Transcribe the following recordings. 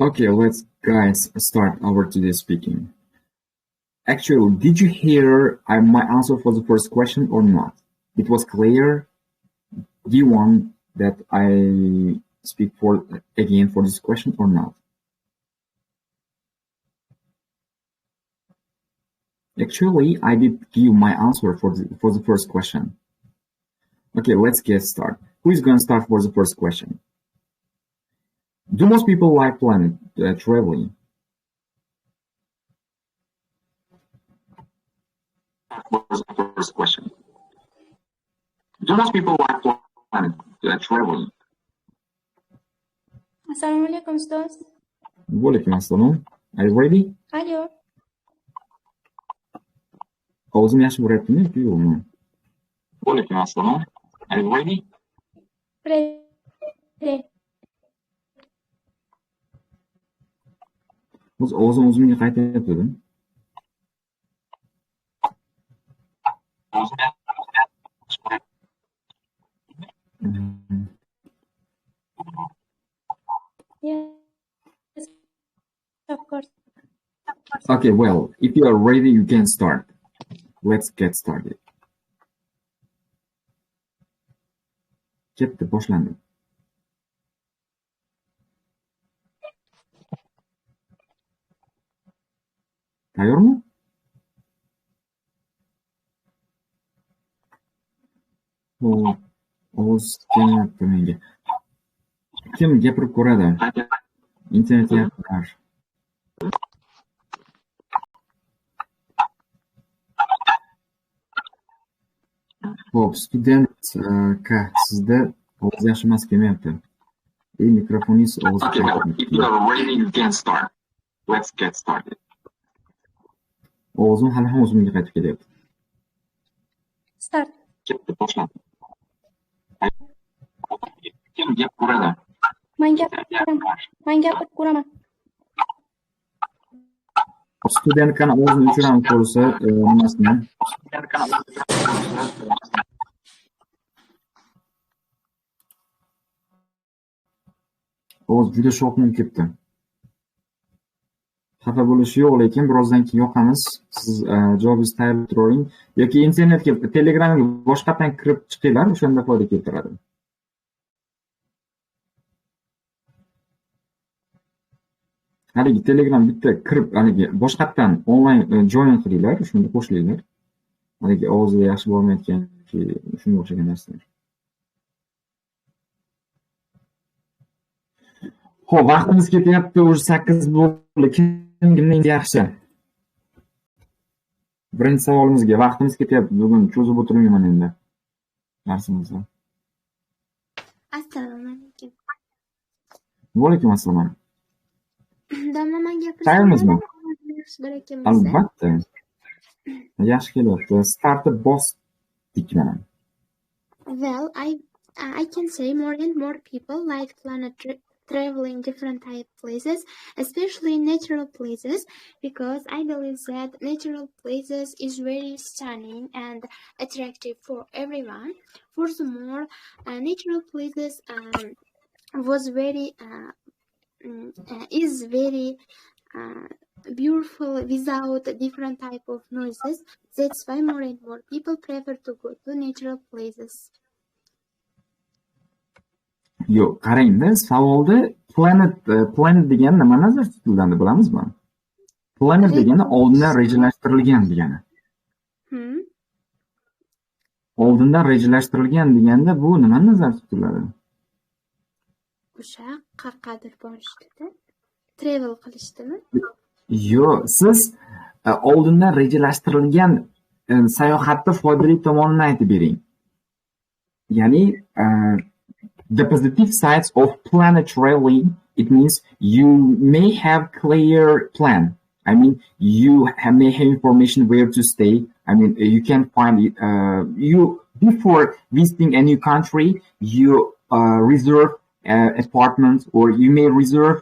Okay, let's guys start our today speaking. Actually, did you hear my answer for the first question or not? It was clear. Do you want that I speak for again for this question or not? Actually, I did give my answer for the first question. Okay, let's get started. Who is going to start for the first question? Do most people like planet traveling? Was the first question. Do most people like planet traveling? Assalomu alaykum ustoz. Walaikum assalom. Are you ready? Алло. Ovozim yaxshi bo'lyaptimi yoki yo'qmi? Walaikum assalom. Are you ready? Ready. Ovozim o'zimga qaytyapti. Yes. Of course. Okay, well, if you are ready, you can start. Let's get started. Ketdi, boshlandi. Tayyormi? Ovoz kelyapti menga. Kim gapirib ko'radi? Internet yaxshilar. Xo'p, student sizda ovoz yaxshi emas kelmayapti. Mikrofoningiz ovoz chiqaryapti. If you are ready, you can start. Let's get started. Ovozim hali ham o'zimga qaytib kelyapti. Start. Ketdi, boshlandi. Kim gap ko'radi? Men gapirib ko'raman. Studentkani ovozini o'chiramiz bo'lsa, nimasini? Ovoz juda shovqin ketdi. Xafa bo'lish yo'q, lekin birozdan keyin yoqamiz. Siz javobingizni tayyorlab turing yoki internetga, Telegramga boshqatdan kirib chiqinglar, o'shanda foyda keltiradi. Haligi Telegram bitta kirib, haligi boshqatdan onlayn join qilinglar, shunda qo'shilinglar. Haligi ovozida yaxshi bo'lmayotgan yoki shunga o'xshagan narsalar. Xo'p, vaqtimiz ketyapti, уже 8 bo'ldi. Kimning yaxshi? Birinchi savolimizga vaqtimiz ketyapti. Bugun cho'zib o'tirmayman endi. Darsimizni. Assalomu alaykum. Vaalaykum assalom. Domla menga Tayyormizmi? yaxshidir ekan. Albatta. Yaxshi kelyapti. Startni bosdik mana. Well, I can say more and more people like planet traveling different type places, especially natural places, because I believe that natural places is very stunning and attractive for everyone. Furthermore, natural places was very is very beautiful without different type of noises. That's why more and more people prefer to go to natural places. Yo'q, qarangda, savolda planet degan nima nazarda tutilgandi, bilamizmi? Planet degani oldindan rejalashtirilgan degani. Oldindan rejalashtirilgan deganda bu nima nazarda tutiladi? O'sha qayerqadir borishdida, travel qilishdimi? Yo'q, siz oldindan rejalashtirilgan sayohatni foydali tomonini aytib bering. Ya'ni the positive sides of planet traveling, it means you may have clear plan. I mean, you may have information where to stay. I mean, you can find it. You before visiting a new country, you reserve apartments, or you may reserve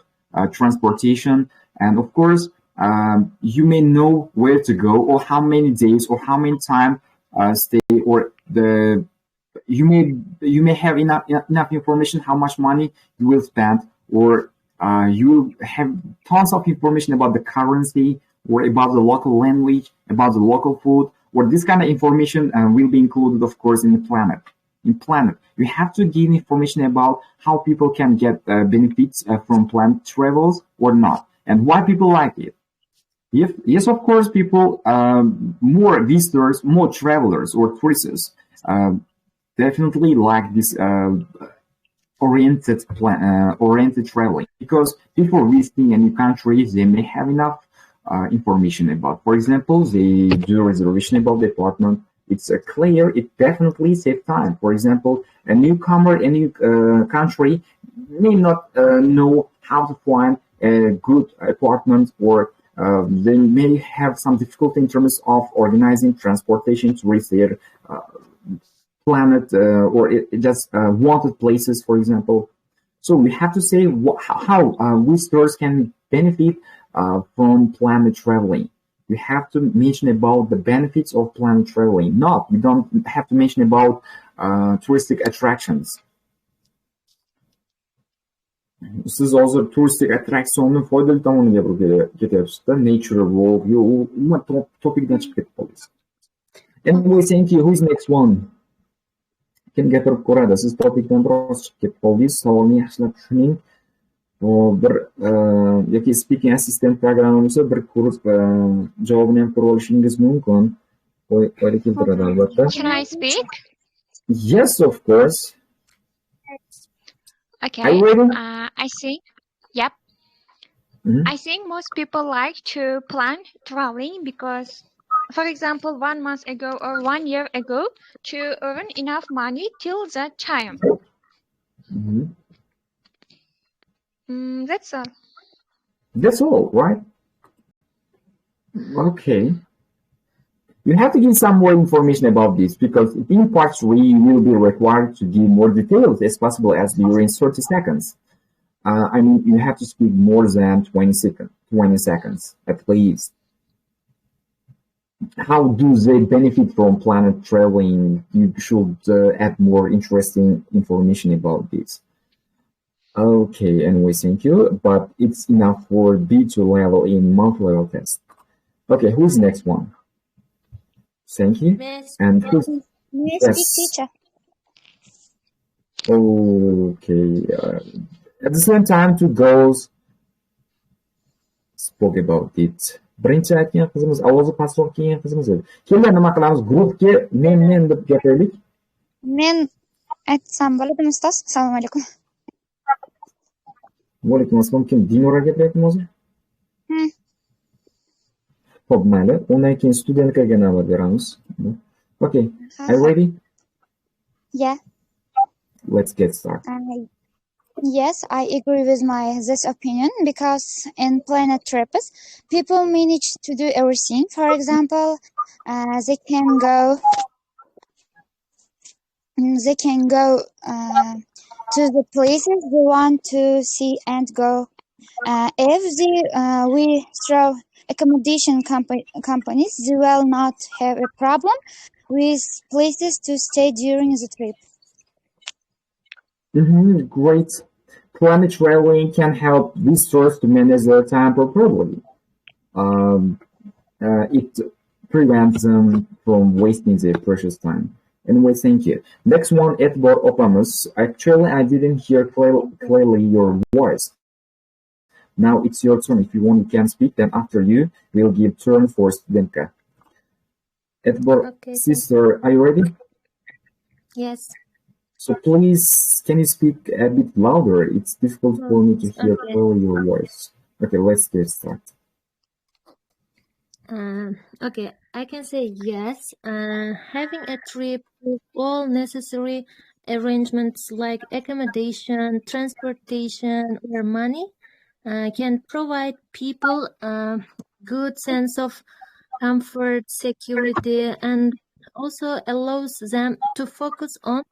transportation, and of course, you may know where to go, or how many days, or how many time stay, or you may have enough information how much money you will spend, or you will have tons of information about the currency or about the local language, about the local food, or this kind of information will be included, of course, in the planet. In planet, you have to give information about how people can get benefits from planet travels or not, and why people like it. Yes, of course, people, more visitors, more travelers or tourists, definitely like this oriented traveling, because before visiting a new country, they may have enough information about. For example, they do a reservation about the apartment. It's clear. It definitely saves time. For example, a newcomer, a new country may not know how to find a good apartment, or they may have some difficulty in terms of organizing transportation to reach their planet or just wanted places, for example. So we have to say how visitors can benefit from planet traveling. We have to mention about the benefits of planet traveling. We don't have to mention about touristic attractions. Siz hozir turistik attraksionning foydali tomoniga gapirib ketyapsiz-da, nature walk, umuman topikdan chiqib ketib qoldingiz. Anyway, thank you. Who's next one? Kim gapirib ko'radi? Siz topikdan biroz chiqib ketib qoldingiz. Savolni yaxshilab tushuning. Bir yoki speaking assistant programma bo'lsa, bir ko'rib javobini ham ko'rib olishingiz mumkin. Foyda keltiradi albatta. Can I speak? Yes, of course. Okay. Are you ready? I think, yep. I think most people like to plan traveling because, for example, 1 month ago or 1 year ago, to earn enough money till that time. That's all. That's all, right? Okay. You have to give some more information about this, because in part 3 will be required to give more details as possible as during 30 seconds. I mean, you have to speak more than 20 seconds at least. How do they benefit from planet traveling? You should add more interesting information about this. Okay, anyway, thank you. But it's enough for B2 level in month level test. Okay, who's next one? Thank you. And who's teacher? Okay. At the same time, two girls spoke about it. Birinchi aytgan qizimiz, ovozi pastroq kelgan qizimiz edi. Keyin nima qilamiz? Guruhga men deb gapiraylik. Men aytsam bo'ladimi, ustoz? Assalomu alaykum. Va alaykum assalom. Kim? Dinora gapiryaptimi hozir? Xo'p, mayli. Undan keyin studentlarga navbat beramiz. Okay. Are you ready? Yeah. Let's get started. Yes, I agree with this opinion, because in planet trips, people manage to do everything. For example, they can go to the places they want to see and go. If we throw accommodation companies, they will not have a problem with places to stay during the trip. Great. Planet traveling can help visitors to manage their time properly. It prevents them from wasting their precious time. Anyway, thank you. Next one, Edward Opamus. Actually, I didn't hear clearly your voice. Now it's your turn. If you want, you can speak. Then after you, we'll give turn for Studentka. Edward, Okay. sister, are you ready? Yes. So please, can you speak a bit louder? It's difficult for me to hear Okay. clearly your voice. Okay, let's get started. Okay, I can say yes. Having a trip with all necessary arrangements like accommodation, transportation, or money can provide people a good sense of comfort, security, and also allows them to focus on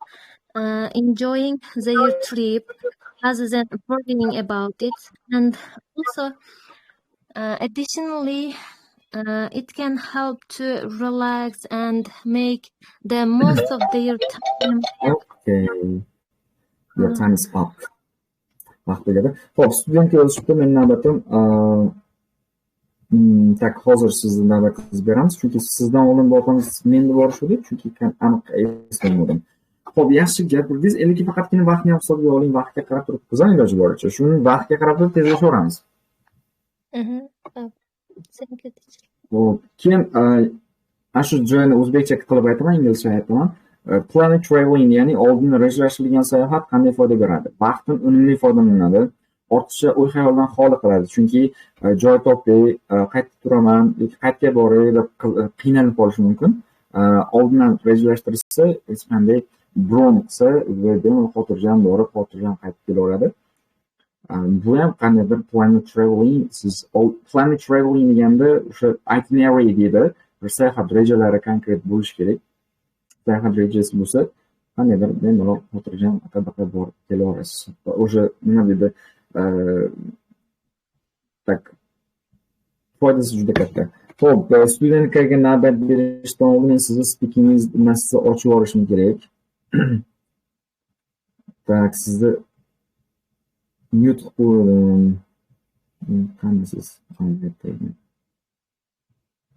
enjoying their trip rather than worrying about it. And also, additionally, it can help to relax and make the most of their time. Okay, your time is up. vaqt tegadi. Xo'p, studentga yozishibdi, men navbatim tak hozir sizni navbatingizni beramiz, chunki sizdan oldin bolangiz menda borishdi, chunki aniq eslaolmadim. Xo'p, yaxshi gapirdingiz. Endi faqatgina vaqtni ham hisobga oling, vaqtga qarab turib qilsam iloji boricha. Shuni vaqtga qarab turib tezlashaveramiz. Thank you, teacher. Xo'p, keyin shu joyini o'zbekcha qilib aytaman, inglizcha aytaman. Planet traveling, ya'ni oldin rejalashtirilgan sayohat qanday foyda beradi? Vaqtdan unumli foydalanadi. Ortiqcha o'y-xayoldan xoli qiladi. Chunki joy topay, qaytib turaman, qayerga boray deb qiynalib qolishi mumkin. Oldindan rejalashtirsa, hech qanday bron qilsa va demak xotirjam borib, xotirjam qaytib kelaveradi. Bu ham qandaydir planet traveling, siz planet traveling deganda o'sha itinerary deydi, bir sayohat rejalari konkret bo'lishi kerak. Sayohat rejasi bo'lsa, qandaydir bemalol xotirjam aqabaqa borib kelaverasiz. O'sha nima deydi, tak foydasi juda katta. Xo'p, studentlarga navbat berishdan oldin sizni speakingingiz nimasizni ochib yuborishim kerak. Tak, sizni mute qo'ydim. Qanisiz?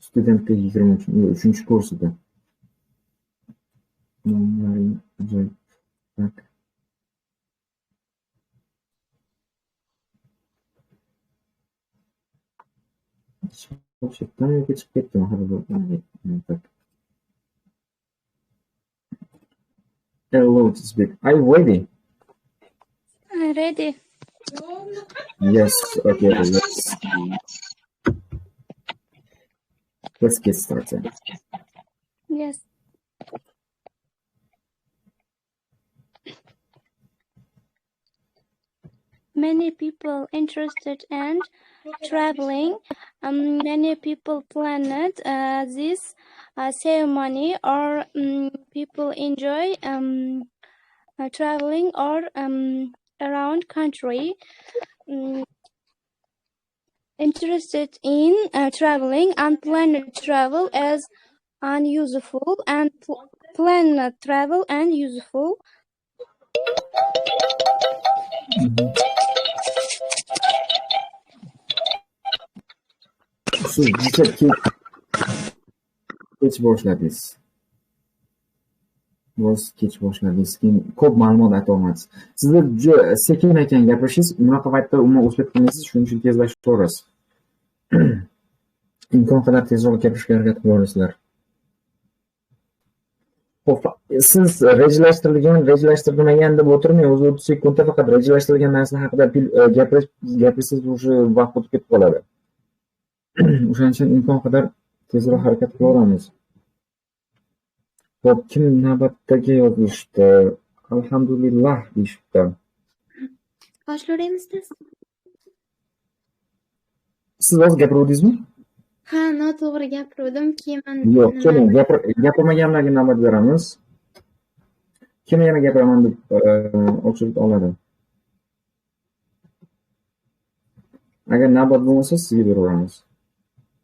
Studentga 23-kursida. Tak. Chiqib ketdim, tak. Hello, to speak. Are you ready? I'm ready. Yes, okay, let's get started. Yes. Many people interested in traveling. Many people planned this ceremony, or people enjoy traveling or around country. Interested in traveling, unplanned travel as unuseful, and planned travel and useful. Shu juda kech boshladingiz. Kech boshladingiz. Ko'p ma'lumot ayta olmadingiz. Sizda juda sekin ekan gapirishingiz, bunaqa paytda umuman o'zbek qilmaysiz, shuning uchun tezlashtirasiz. Imkon qadar tezroq gapirishga harakat qilasizlar. Xo'p, siz rejalashtirilmagan deb o'tirmay, o'zi 30 sekundda faqat rejalashtirilgan narsa haqida gapirsangiz, o'sha vaqt o'tib ketib qoladi. O'shaning uchun imkon qadar tezroq harakat qilaveramiz. Xo'p, kim navbatdagi yozishdi? Alhamdulillah deyishibdi. Boshlaymiz. Siz hozir gapiruvdingizmi? Ha, noto'g'ri gapirdim. Keyin yo'q, keling, gapirmaganlarga navbat beramiz. Kim yana gapiraman deb ochilib oladi. Agar navbat bo'lmasa, sizga beraveramiz.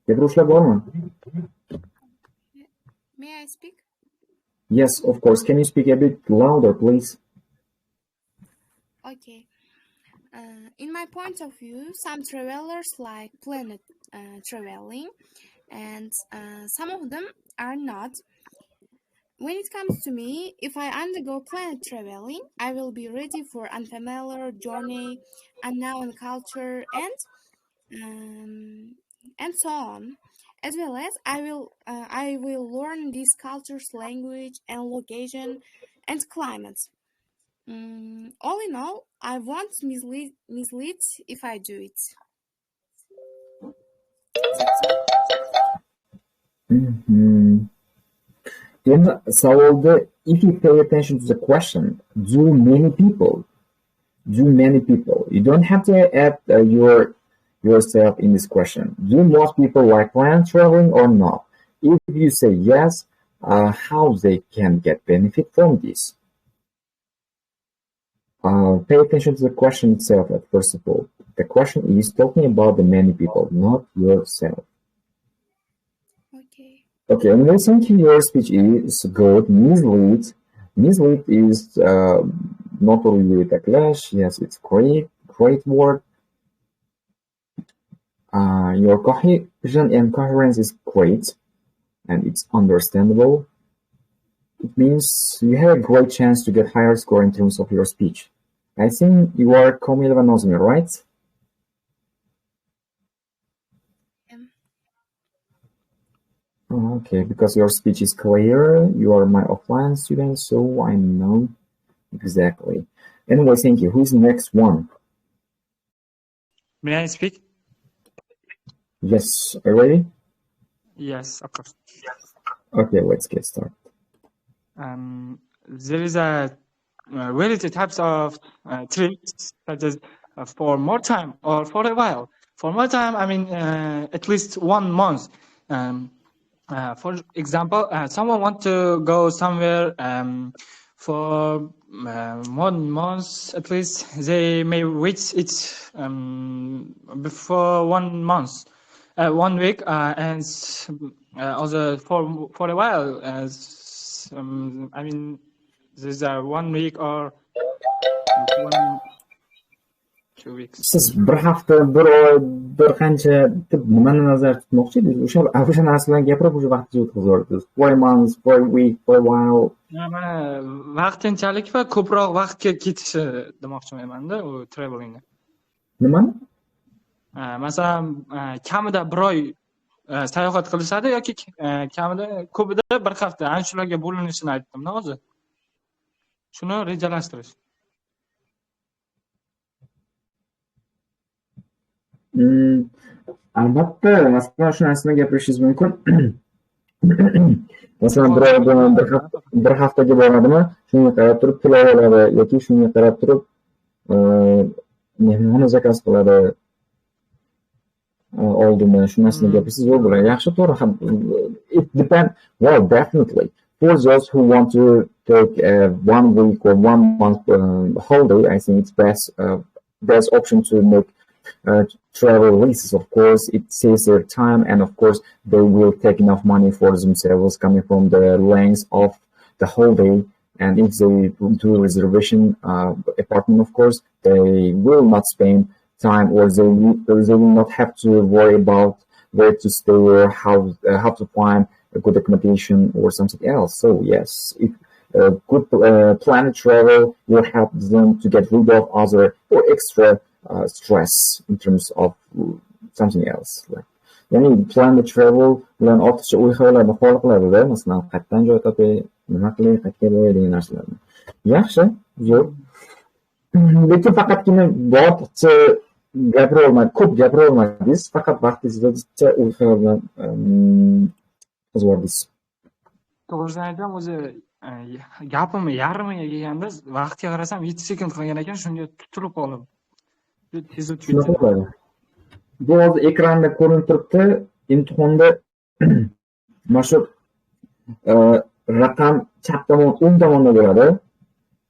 Gapiruvchilar bormi? May I speak? Yes, of course. Can you speak a bit louder, please? Okay. In my point of view, some travelers like planet traveling, and some of them are not. When it comes to me, if I undergo planet traveling, I will be ready for unfamiliar journey, unknown culture, and so on. As well as I will learn these cultures, language, and location, and climate. All in all, I won't mislead if I do it. Then, if you pay attention to the question, do many people? You don't have to add yourself in this question. Do most people like planet traveling or not? If you say yes, how they can get benefit from this? Pay attention to the question itself first of all. The question is talking about the many people, not yourself. Okay, and listening to your speech is good. Mislead is not really the clash. Yes, it's great. great word. Your cohesion and coherence is great, and it's understandable. It means you have a great chance to get higher score in terms of your speech. I think you are Komilova Nozmi, right? Okay, because your speech is clear, you are my offline student, so I know exactly. Anyway, thank you. Who's the next one? May I speak? Yes, are you ready? Yes, of course. Okay, let's get started. There is a variety types of trips, such as for more time or for a while. For more time, I mean at least 1 month. For example, someone want to go somewhere for 1 month at least. They may reach it before 1 month, 1 week, and also for a while. I mean, there's 1 week or 2 weeks. Siz bir hafta, bir oy, bir qancha nimani nazarda tutmoqchi edingiz? O'sha narsalarni gapirib o'sha vaqtingizni o'tkazib 4 months, 4 week, for a while. Mana vaqtinchalik va ko'proq vaqtga ketishi demoqchiman-da, u travelingni. Nimani? Masalan, kamida 1 oy sayohat qilishadi yoki kamida ko'pida 1 hafta. Ana shularga bo'linishini aytdim-da hozir. Shuni rejalashtirish. Albatta, masalan, shu narsani gapirishingiz mumkin. Masalan, bir haftaga boradimi, shunga qarab turib pul oladi yoki shunga qarab turib mehmon zakaz qiladi. Oldindan shu narsani gapirsangiz zo'r bo'ladi. Yaxshi, to'g'ri. It depends. Well, definitely. For those who want to take 1 week or 1 month holiday, I think it's best option to make travel leases. Of course, it saves their time, and of course, they will take enough money for themselves coming from the length of the holiday. And if they do a reservation apartment, of course, they will not spend time, or they will not have to worry about where to stay or how to find a good accommodation or something else. So yes, if good planned travel will help them to get rid of other or extra stress in terms of something else. Ya'ni planned travel bilan ortiqcha o'y-xayollarni hol qiladi-da, masalan, qayerdan joy topay, nima qilay, qayerga boray degan narsalarni. Yaxshi, zo'r. Lekin faqatgina ortiqcha ko'p gapira olmadingiz, faqat vaqtingizni o'y-xayol bilan o'tkazib To'g'risini aytsam, o'zi gapimni yarmiga kelganda vaqtga qarasam 7 sekund qilgan ekan, shunga tutilib qoldim. Tez o'tib ketdi. Bu hozir ekranda ko'rinib turibdi. Imtihonda mana shu raqam chap tomon, o'ng tomonda bo'ladi.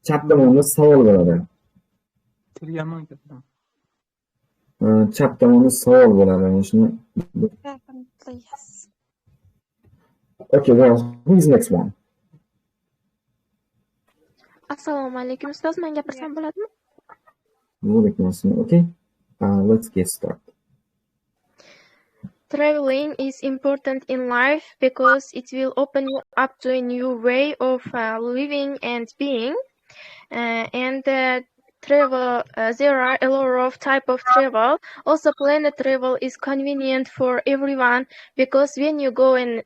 Chap tomonda savol bo'ladi. Kirganman ketdim. Chap tomonda savol bo'ladi. Mana shuni. Okay, well, who is next one? Assalomu alaykum ustoz, men gapirsam bo'ladimi? Okay, let's get started. Traveling is important in life because it will open you up to a new way of living and being. Travel, there are a lot of type of travel. Also, planned travel is convenient for everyone because when you go on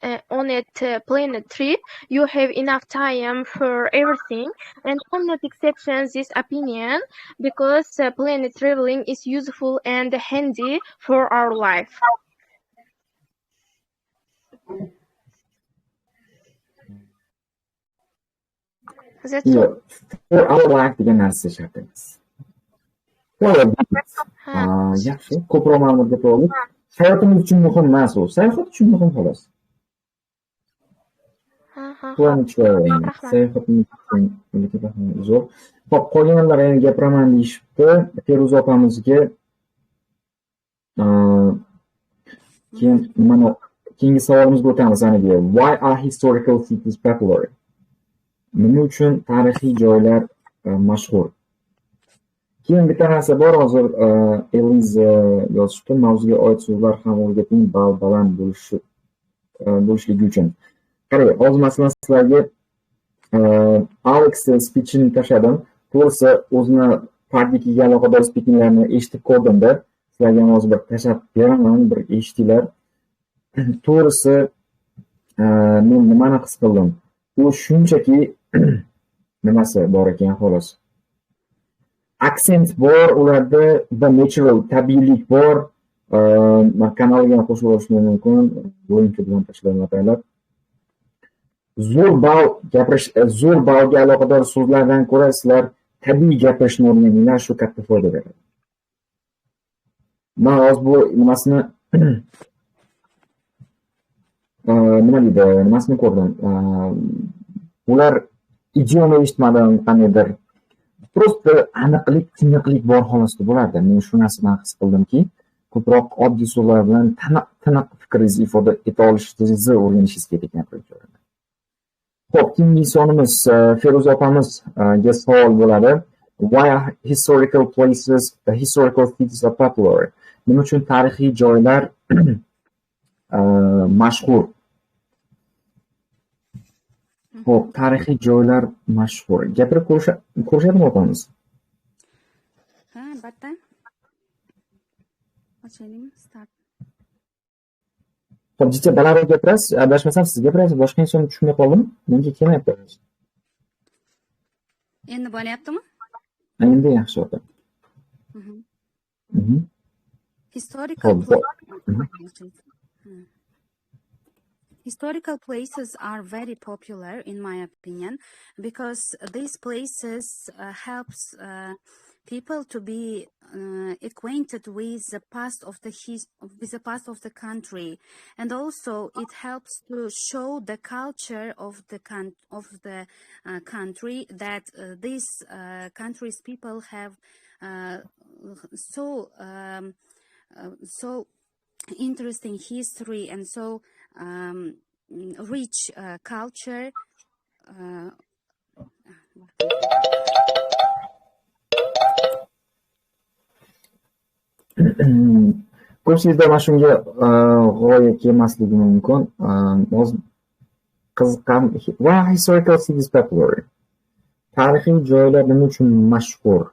a planned trip, you have enough time for everything. And I'm not exception this opinion because planned traveling is useful and handy for our life. For our life degan narsa shart-emas. Yaxshi, ko'proq ma'lumot gapirdik. Hayotimiz uchun muhim emas u. Sayohat uchun muhim xolos. Zo'r. Xo'p, qolganlar yana gapiraman deyishibdi. Feruza opamizga keyin mana keyingi savolimizga o'tamiz. Why are historical cities popular? Nima uchun tarixiy joylar mashhur? Keyin bitta narsa bor hozir Eliza yozishdi. Mavzuga oid so'zlar ham o'rgating baland bo'lishligi uchun. Qarang, hozir masalan sizlarga Alex speechini tashladim. To'g'risi o'zini partiyaga aloqador speakinglarni eshitib ko'rdimda, sizlarga hozir bir tashlab beraman, bir eshitinglar. To'g'risi men nimani his qildim? U shunchaki nimasi bor ekan xolos. Aksent bor, ularda bir natural, tabiiylik bor. Kanalga qo'shib olishim mumkin. Link bilan tashladim ataylab. Zo'r balga aloqador so'zlardan ko'ra sizlar tabiiy gapirishni o'rganinglar, shu katta foyda beradi. Men hozir bu nimasini nimasini ko'rdim. Ular idioma eshitmadim, qaniydir. Prosta aniqlik, tiniqlik bor holatda bo'lardi. Men shu narsadan his qildimki, ko'proq oddiy so'zlar bilan tiniq fikringizni ifoda eta olishingizni o'rganishingiz kerak ekan. Xo'p, keyingi sonimiz Feruza opamizga savol bo'ladi. Why are historical cities are popular? Nima uchun tarixiy joylar mashhur? Xo'p, tarixiy joylar mashhur. Gapirib ko'rishadimi opamiz? Ha, albatta. Ochaylik, start. Xo'p, jicha balandroq gapirasiz, adashmasam siz gapirasiz, boshqa inson tushunmay qoldim. Menga kelmayapti. Endi bo'lyaptimi? Endi yaxshi ota. Historical places are very popular in my opinion because these places helps people to be acquainted with the past of the country, and also it helps to show the culture of the country that these countries people have so interesting history and so rich culture. Ko'pchilikda mana shunga g'oya kelmasligi mumkin. Hozir qiziqqan, why historical cities popular? Tarixiy joylar nima uchun mashhur?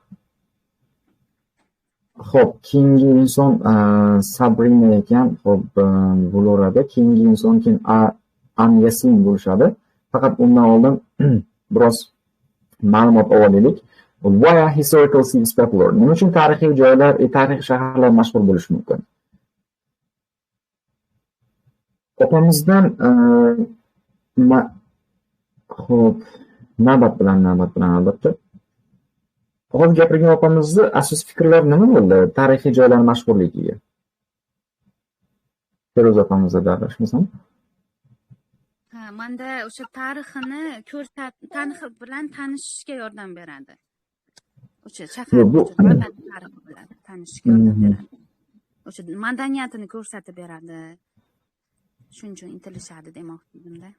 Xo'p, keyingi inson Sabrina ekan, xo'p, bo'laveradi. Keyingi inson keyin Yasin bo'lishadi. Faqat undan oldin biroz ma'lumot olaylik. Why are historical cities popular? Nima uchun tarixiy joylar, tarixiy shaharlar mashhur bo'lishi mumkin? Opamizdan xo'p, navbat bilan albatta. Hozir gapirgan opamizni asosiy fikrlari nima bo'ldi tarixiy joylar mashhurligiga? Feruza opamizda adashmasam. Menda o'sha tarixini tarix bilan tanishishga yordam beradi. O'sha shahar tarixi bilan tanishishga yordam beradi. O'sha madaniyatini ko'rsatib beradi. Shuning uchun intilishadi demoqchimda.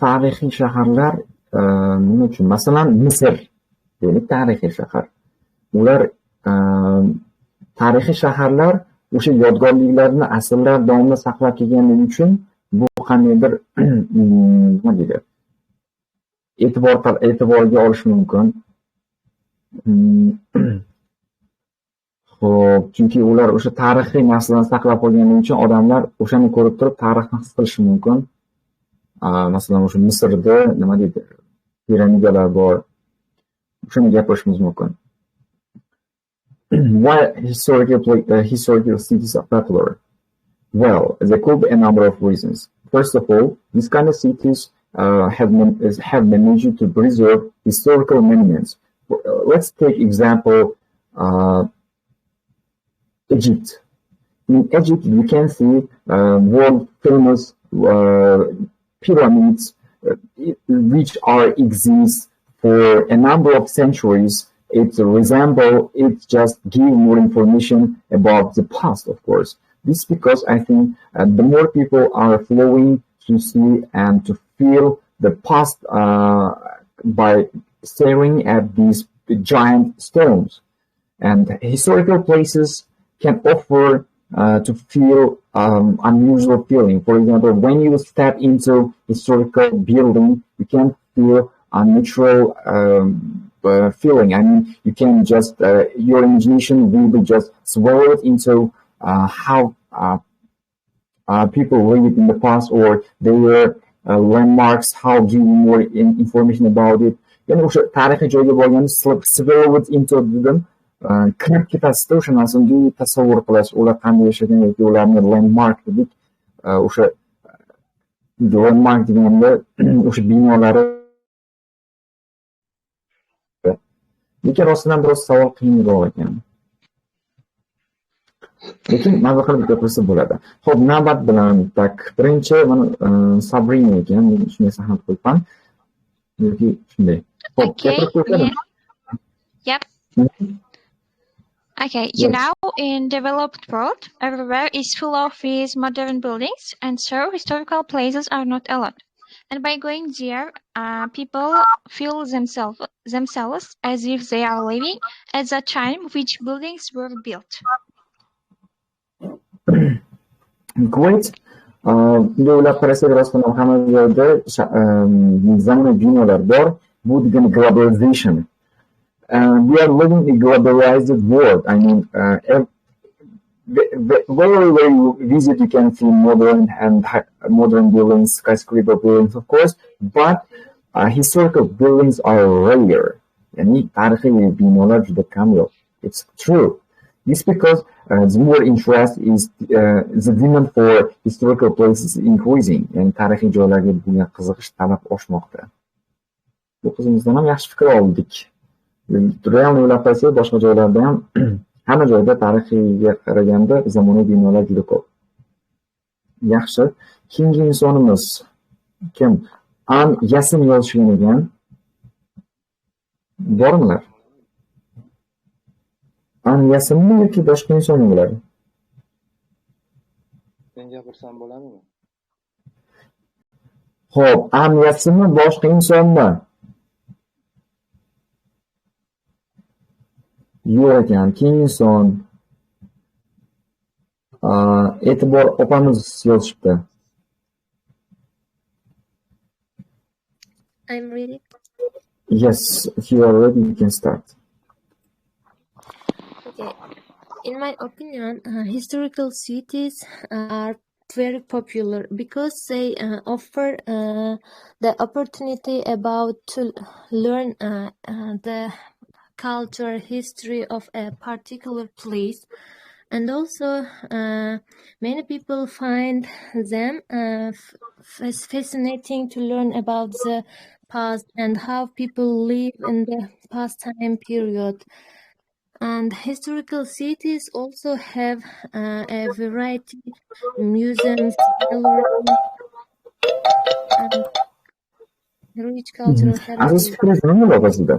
Tarixiy shaharlar nima uchun? Masalan, Misr deylik, tarixiy shahar. Ular tarixiy shaharlar o'sha yodgorliklarni asrlar davomida saqlab kelganligi uchun bu qandaydir nima deydi? E'tiborga olish mumkin. Xo'p, chunki ular o'sha tarixiy narsalarni saqlab qolganligi uchun odamlar o'shani ko'rib turib tarixni his qilishi mumkin. Masalan, o'sha Misrda nima deydi? Piramidalar bor. Shuni gapirishimiz mumkin. Why historical cities are popular? Well, there could be a number of reasons. First of all, these kind of cities have managed to preserve historical monuments. Let's take example Egypt. In Egypt, you can see world famous pyramids which exist for a number of centuries. It just give more information about the past, of course. This is because I think the more people are flowing to see and to feel the past by staring at these giant stones. And historical places can offer to feel unusual feeling. For example, when you step into historical building, you can feel a natural feeling. I mean, you can just your imagination will be just swallowed into how people lived in the past or their landmarks, how give you more information about it. Yani o'sha tarixiy joyga borganda swallowed into dedim. Kirib ketasizda o'sha narsani tasavvur qilasiz, ular qanday yashagan yoki ularni landmark dedik. O'sha landmark deganda o'sha binolari. Lekin rostdan biroz savol qiyinroq ekan. Lekin mazza qilib gapirsa bo'ladi. Xo'p, navbat bilan tak birinchi mana Sabrina ekan, men shunday sahna qo'yibman. Yoki shunday. Xo'p, gapirib qo'ysadim. Yep. Okay, you know, in developed world, everywhere is full of these modern buildings, and so historical places are not allowed. And by going there, people feel themselves as if they are living at the time which buildings were built. Great. Bunday o'ylab qarasak, rostdan ham hamma joyda zamonaviy binolar bor. Bu degani globalization. We are living in a globalized world. I mean, wherever you visit, you can see modern buildings, skyscraper buildings, of course, but historical buildings are rare. Yani tarixiy binolar juda kam yo'q. It's true. This because the more interest is the demand for historical places increasing. Yani tarixiy joylarga bo'lgan qiziqish talab oshmoqda. Bu qizimizdan ham yaxshi fikr oldik. Realni o'ylab qarasak, boshqa joylarda ham hamma joyda tarixiyga qaraganda zamonaviy binolar juda ko'p. Yaxshi. Keyingi insonimiz kim? An Yasin yozishgan ekan. Bormilar? An Yasinmi yoki boshqa inson bo'ladi? Men gapirsam bo'ladimi? Xo'p, An Yasinmi boshqa insonmi? Yo'q ekan, keyingi inson E'tibor opamiz yozishibdi. I'm ready. Yes, if you are ready, you can start. Okay. In my opinion, historical cities are very popular because they offer the opportunity to learn the culture, history of a particular place, and also many people find them fascinating to learn about the past and how people live in the past time period. And historical cities also have a variety museums, galleries, and rich cultural heritage. Aziz fikringiz nima o'zida?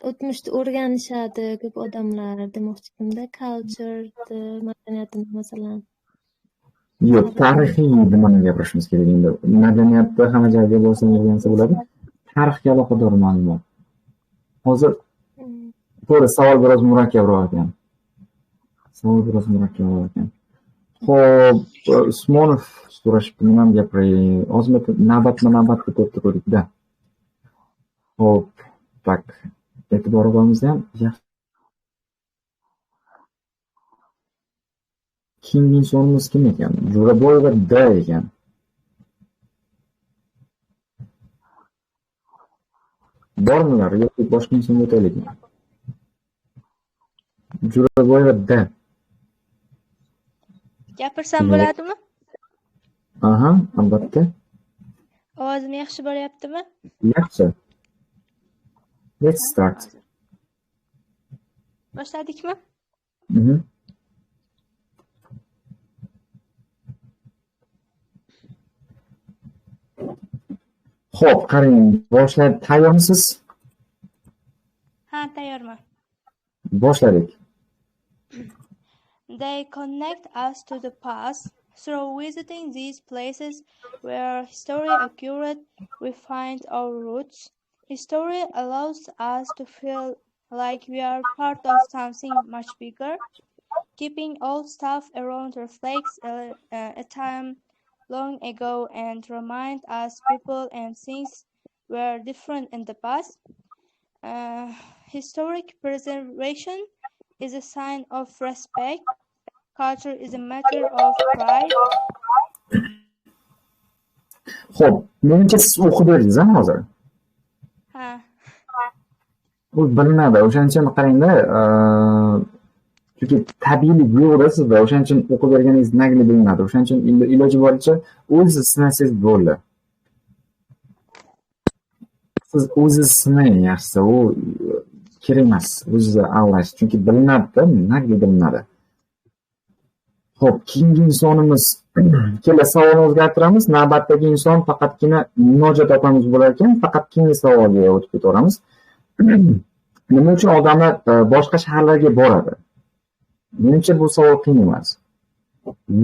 O'tmishni o'rganishadi ko'p odamlar demoqchimda, culture, madaniyatni masalan. Yo'q, tarixiy nimani gapirishimiz kerak endi. Madaniyatda hamma joyga bo'lsa o'rgansa bo'ladi. Tarixga aloqador ma'lumot. Hozir to'g'ri savol biroz murakkabroq ekan. Xo'p, Usmonov so'rashibdi, nima gapiray? Hozir navbatma-navbatga to'xtab ko'rdik-da. Xo'p, tak. E'tibor olamiz ham yaxshi. Keyingi insonimiz kim ekan? Jo'raboyeva D ekan. Bormilar yoki boshqa insonga o'taylikmi? Jo'raboyeva D. Gapirsam bo'ladimi? Aha, albatta. Ovozim yaxshi bo'lyaptimi? Yaxshi. Let's start. Boshladikmi? Xo'p, qarang, boshlab tayyormisiz? Ha, tayyorman. Boshladik. They connect us to the past. Through visiting these places where history occurred, we find our roots. History allows us to feel like we are part of something much bigger. Keeping old stuff around reflects a time long ago and remind us people and things were different in the past. Historic preservation is a sign of respect. Culture is a matter of pride. Xo'p, menimcha siz o'qib berdingiz hozir. Ha. Bu bilinadi. O'shaning uchun qarangda, chunki tabiiylik yo'qda sizda. O'shaning uchun o'qib berganingiz nagli bilinadi. O'shaning uchun iloji boricha o'zingiz sinasangiz bo'ldi. Siz o'zingiz sinang yaxshisi, u kerak emas o'zingizni aldash, chunki bilinadi-da, nagli bilinadi. Xo'p, keyingi insonimiz kelar savolni o'zgartiramiz. Navbatdagi inson faqatgina Munojot opamiz bo'lar ekan, faqat keyingi savolga o'tib ketaveramiz. Nima uchun odamlar boshqa shaharlarga boradi? Menimcha bu savol qiyin emas.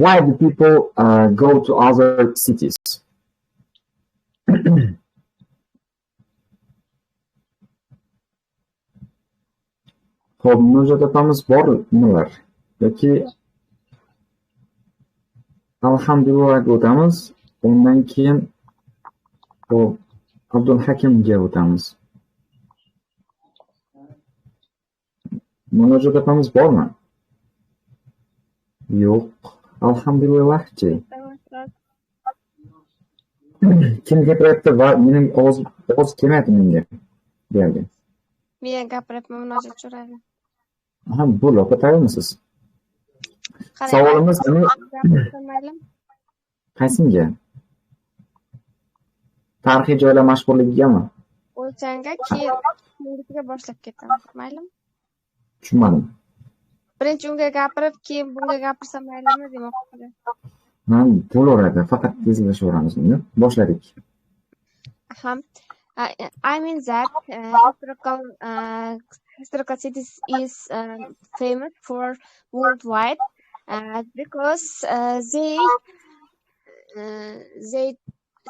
Why do people go to other cities? Xo'p, Munojot opamiz bormilar yoki alhamdulillah o'tamiz. Undan keyin Abdulhakimga o'tamiz. Munojot opamiz bormi? Yo'q. Alhamdulillahchi. Kim gapiryapti va mening ovoz kelmayapti menga. Deydi. Men gapiryapman, Munojot so'raydi. Ha, bo'l, opa tayyormisiz? Savolimiz nima? Qaysinga? Tarixiy joylar mashhurligigami? O'shanga keyingiga boshlab ketaman, maylimi? Tushunmadim. Birinchi unga gapirib, keyin bunga gapirsam maylimi demoqchi. Ha, bo'laveradi. Faqat tezlashaveramiz buni. Boshladik. I mean that historical cities is famous for worldwide because they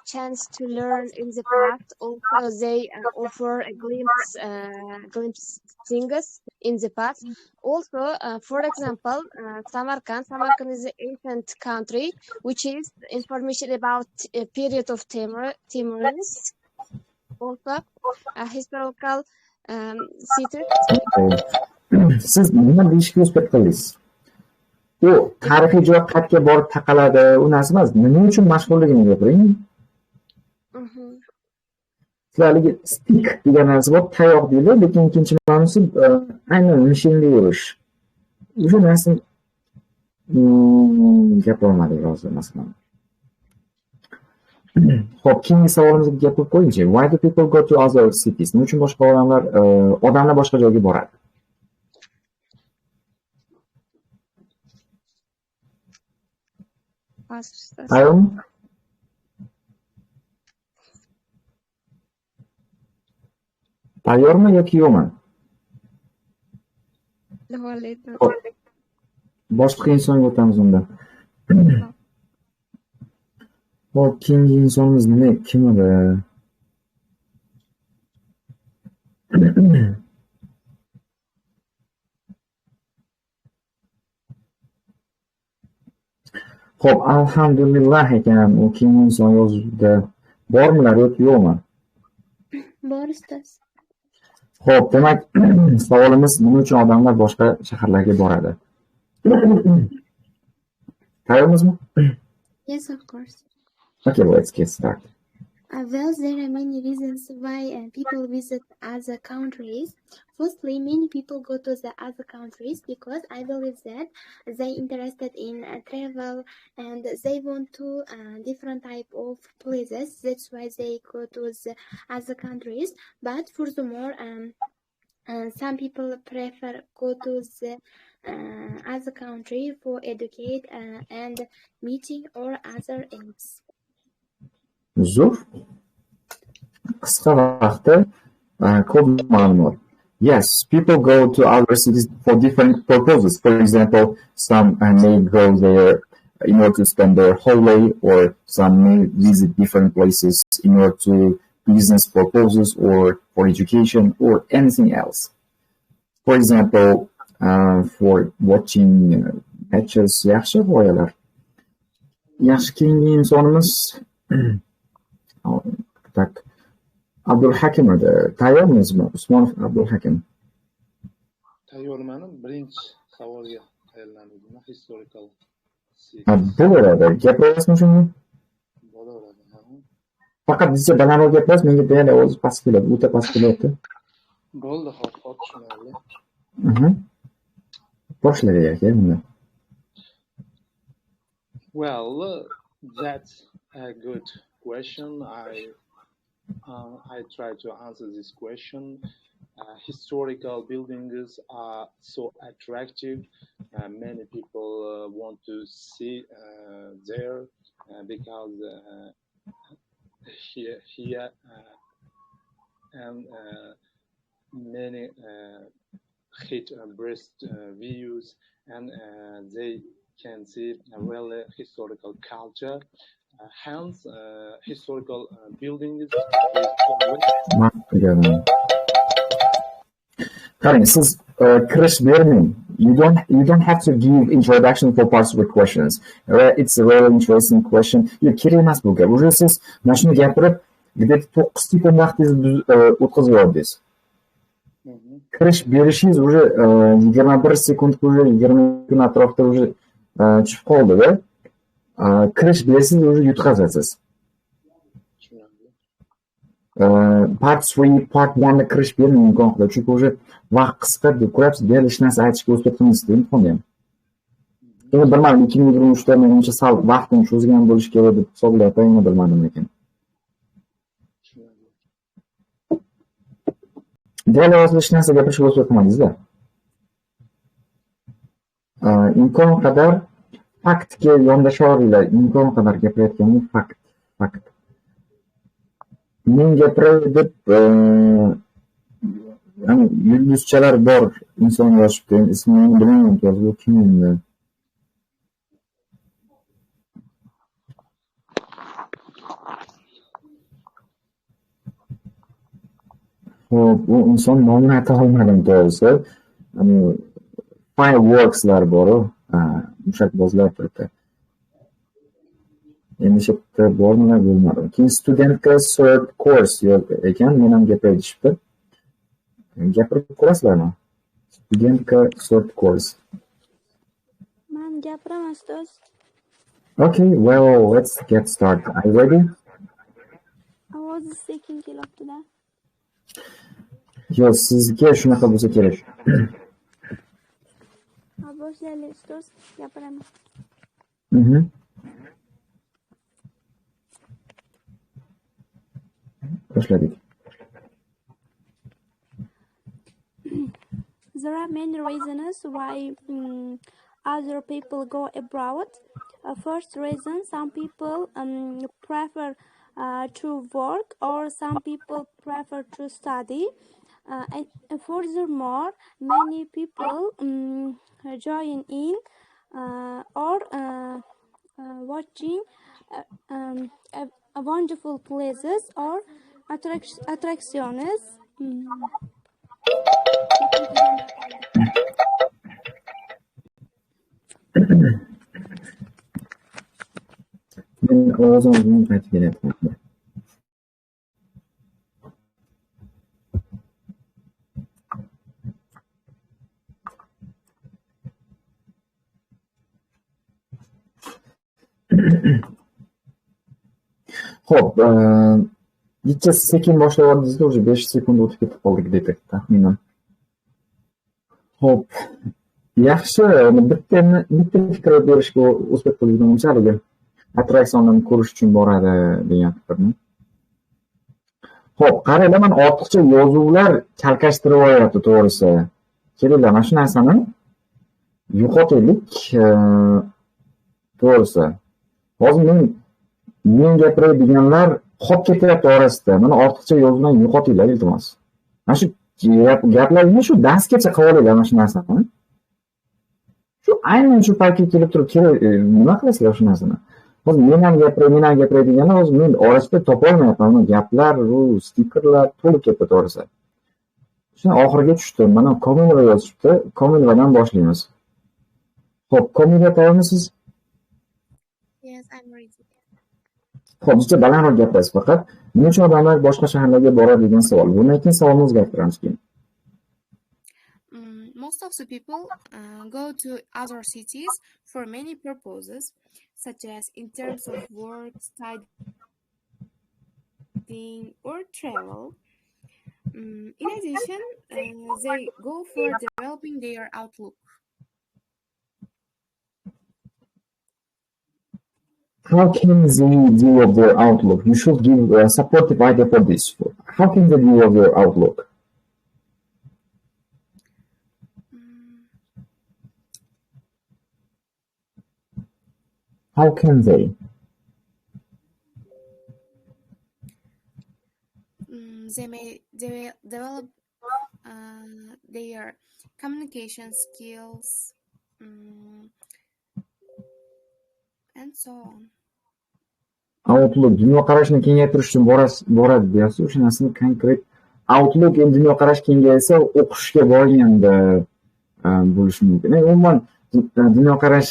chance to learn in the past. Also, they offer a glimpse things in the past. Also, for example, Samarkand is an ancient country, which is information about a period of Timurids. Also, historical cities. Siz nima deyishga o'zbek qildingiz? U tarixiy joy qayerga borib taqaladi, u narsa emas. Nima uchun mashhurligini gapiring. Sizlarga stick degan narsa bor, tayoq deydi, lekin ikkinchi ma'nosi aynan mishinga yurish. O'sha narsa gapirolmadik hozir masalan. Xo'p, keyingi savolimizga gapirib qo'yingchi. Why do people go to other cities? Nima uchun boshqa odamlar boshqa joyga boradi? Tayyormi? Tayyormi yoki yo'qmi? Boshqa insonga o'tamiz unda. Xo'p, keyingi insonimiz kim edi? Xo'p, alhamdulillah ekan, u keyingi inson yozuvda bormilar yoki yo'qmi? Bor ustaz. Xo'p, demak, savolimiz nima uchun odamlar boshqa shaharlarga boradi? Tayyormizmi? Yes, of course. Okay, let's get started. Well, there are many reasons why people visit other countries. Firstly, many people go to the other countries because I believe that they're interested in travel and they want to different type of places. That's why they go to the other countries. But furthermore, some people prefer go to the other country for educate and meeting or other aims. Zo'r. Qisqa vaqtda ko'p ma'lumot. Yes, people go to other cities for different purposes. For example, some may go there in order to spend their holiday, or some may visit different places in order to business purposes or for education or anything else. For example, for watching matches, yaxshi g'oyalar. Yaxshi keyingi insonimiz tak Abdulhakim edi. Tayyormizmi? Usmonov Abdulhakim. Tayyorman. Birinchi savolga tayyorlandim. Historical. Bo'laveradi. Gapirasizmi shuni? Bo'laveradi. Faqat bizga balandroq gapirasiz, menga deyarli ovoz past keladi, o'ta past kelyapti. Bo'ldi, hop, tushunarli. Boshlaylik aka, unda. Well, that's a good question. I try to answer this question. Historical buildings are so attractive. Many people want to see there because here and many hit breast views, and they can see a really historical culture. Hence, historical buildings is Qarang, siz kirish bermang. You don't have to give introduction for parts of the questions. It's a really interesting question. Kerak emas bu gap. Uje siz mana shuni gapirib, где-то 9 sekund vaqtingizni o'tkazib yubordingiz. Kirish berishingiz uje 21 sekundga uje 20 sekund atrofida uje chiqib qoldi-da. Kirish bersangiz uje yutqazasiz. Part 3, part 1 da kirish bermang imkon qadar. Chunki uje vaqt qisqa deb ko'ryapsiz. Deyarli hech narsa aytishga o'zbek qilmaysiz deb imkonni ham. Endi bilmadim 2023 da menimcha sal vaqtim cho'zgan bo'lish kerak deb hisoblayapman, bilmadim lekin. Deyarli hech narsa gapirishga o'zbek qilmadingiz-da. Imkon qadar faktga yondashaveringlar. Imkon qadar gapirayotganim fakt. Men gapiray deb yulduzchalar bor inson yozibdi. Ismini bilmayman, bu kim endi? Bu inson nomini ayta olmadim to'g'risi. Fireworkslar bor-ku, mushakbozlar turibdi. Endi shu yerda bormi, bo'lmadi. Keyin studentga third course yo'q ekan, men ham gapiray deyishibdi. Gapirib ko'rasizlarmi? Studentga third course. Men gapiraman, ustoz. Okay, well, let's get started. Are you ready? Ovozi sekin kelyapti-da. Yo'q, sizga shunaqa bo'lsa kerak. Boshlaylik, ustoz. Gapiraman. Boshladik. There are many reasons why other people go abroad. First reason, some people prefer to work, or some people prefer to study. And furthermore, many people join in or watching wonderful places or attractions. Men ovozimni qaytib kelyapti. Xo'p, necha sekin boshlayapmiz-da, уже 5 sekund o'tib ketib qoldik dedi, taxminan. Xo'p, yaxshi, bitta fikr berishga o'zbek tilida unchalik attraksionlarni ko'rish uchun boradi degan fikrni. Xo'p, qaranglar, men ortiqcha yozuvlar chalkashtirib qo'yapti, to'g'risi. Kelinglar, mana shu narsani yo'qotaylik, to'g'risi. Hozir men gapiradiganlar qolib ketyapti orasida. Mana ortiqcha yozuvlarni yo'qotinglar, iltimos. Mana shu gaplarni shu darsgacha qilib olinglar, mana shu narsani. Shu aynan shu paytga kelib turib, nima qilasizlar shu narsani? Hozir men ham gapiray degani hozir men orasida topolmayapman. Gaplar, stikerlar to'lib ketdi to'g'risi. Shuni oxiriga tushdim. Mana Komilova yozibdi. Komilovadan boshlaymiz. Xo'p, Komilova tayyormisiz? Yes, I'm ready. Xo'p, bitta balandroq gapirasiz faqat. Nima uchun odamlar boshqa shaharlarga boradi degan savol. Bundan keyin savolni o'zgartiramiz keyin. Most of the people go to other cities for many purposes, such as in terms of work, studying, or travel. In addition, they go for developing their outlook. How can they develop their outlook? You should give a supportive idea for this. How can they develop their outlook? How can they? They may develop their communication skills and so on. Outlook dunyoqarashini kengaytirish uchun boradi deyapsiz. O'sha narsani konkret outlook endi dunyoqarash kengaysa o'qishga borganda bo'lishi mumkin. Umuman dunyoqarash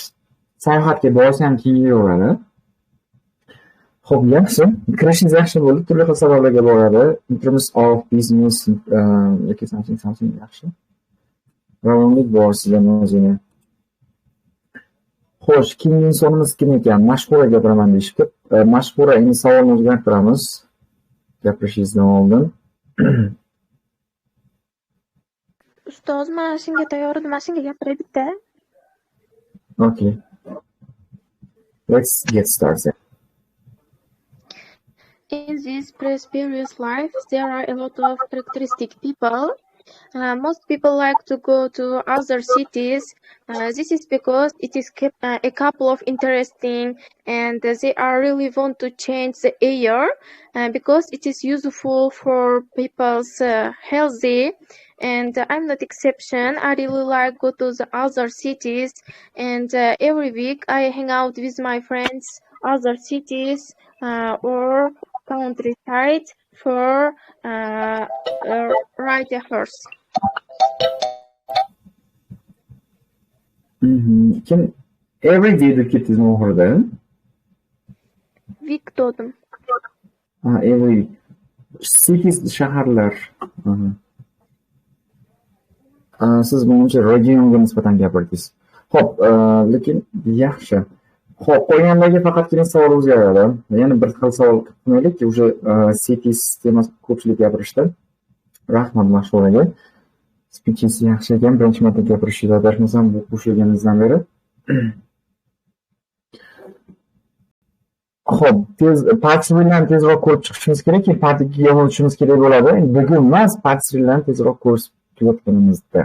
sayohatga borsa ham kengayaveradi. Xo'p, yaxshi. Kirashingiz yaxshi bo'ldi. Turli xil savollarga boradi. In terms of business yoki something yaxshi. Ravonlik bor sizlarning o'zingizga. Xo'sh, keyingi insonimiz kim ekan? Mashhura gapiraman deyishibdi. Mashhura endi savolni o'zgartiramiz. Gapirishingizdan oldin. Ustoz, men shunga tayyor edim. Shunga gapiray bitta. Okay. Let's get started. In this prosperous life, there are a lot of characteristic people. Most people like to go to other cities. This is because it is a couple of interesting, and they are really want to change the air because it is useful for people's healthy. And I'm not exception. I really like go to the other cities, and every week I hang out with my friends other cities or countryside for ride a horse. Kim every day deb ketdingiz oxirida? Week dedim. Every cities shaharlar. Siz menimcha regionga nisbatan gapirdingiz. Xo'p, lekin yaxshi. Xo'p, qo'yganlarga faqatgina savol o'zgaradi. Yana bir xil savol qilmaylik, o'sha cities temasi ko'pchilik gapirishdi. Rahmat Mashhuraga. Speechingiz yaxshi ekan, birinchi marta gapirishingiz, adashmasam bu qo'shilganingizdan beri. Xo'p, partisizlarni tezroq ko'rib chiqishimiz kerak, partiyaga o'tishimiz kerak bo'ladi. Bugun emas, partisizlarni tezroq ko'rib chiqayotganimizda.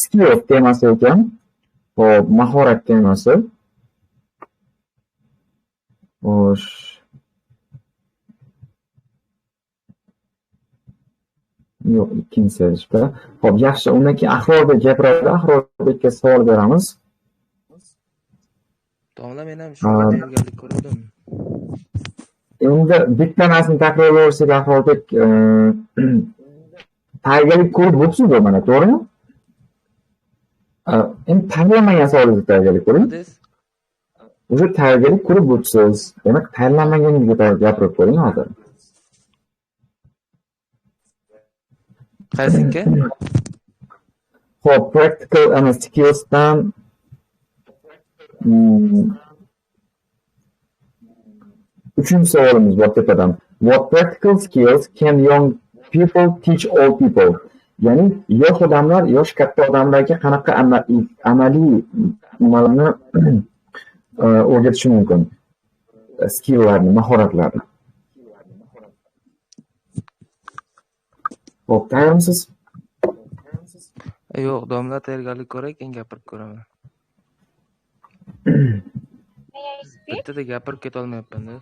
Skill temasi ekan. Xo'p, mahorat temasi. Xo'sh. Yo'q, ikkinchi sezishda. Xo'p, yaxshi. Undan keyin Ahrorbek gapiradi. Ahrorbekka savol beramiz. Domla, men ham shunga tayyorgarlik ko'rdim. Endi bitta narsani takrorlasak, Ahrorbek tayyorgarlik ko'rib bo'libsiz-ku mana, to'g'rimi? Endi tayyorlanmagan savolga tayyorgarlik ko'ring. O'sha tayyorgarlik ko'rib bo'libsiz. Demak, tayyorlanmaganingizga gapirib ko'ring hozir. Qaysinki? Xo'p, practical and skillsdan uchinchi savolimiz bor tepadan. What practical skills can young people teach old people? Ya'ni yosh odamlar yosh katta odamlarga qanaqa amaliy nimalarni o'rgatishi mumkin? Skilllarni, mahoratlarni. Xo'p, tayyormisiz? Yo'q, domla tayyorgarlik ko'ray, keyin gapirib ko'raman. Bittada gapirib keta olmayapman-da.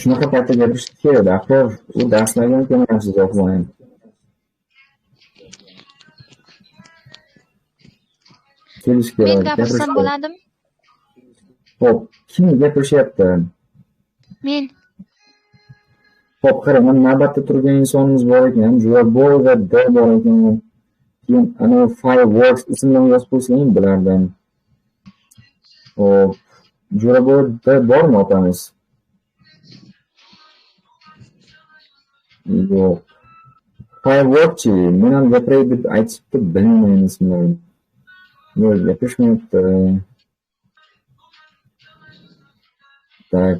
Shunaqa paytda gapirish kerak. Axir u darslarga ham kelmayapsiz offline. Kelish kerak. Men gapirsam bo'ladimi? Xo'p, kim gapirishyapti? Men. Xo'p, qarang, mana navbatda turgan insonimiz bor ekan, Jo'rabol va D bor ekan. Keyin ana Fireworks ismini yozib qo'ysang bilardim. Xo'p, Jo'rabol D bormi otamiz? Yo'q. Fireworks men ham gapiray deb aytishibdi, bilmayman ismini. Yo'q, gapirishmayapti. Tak.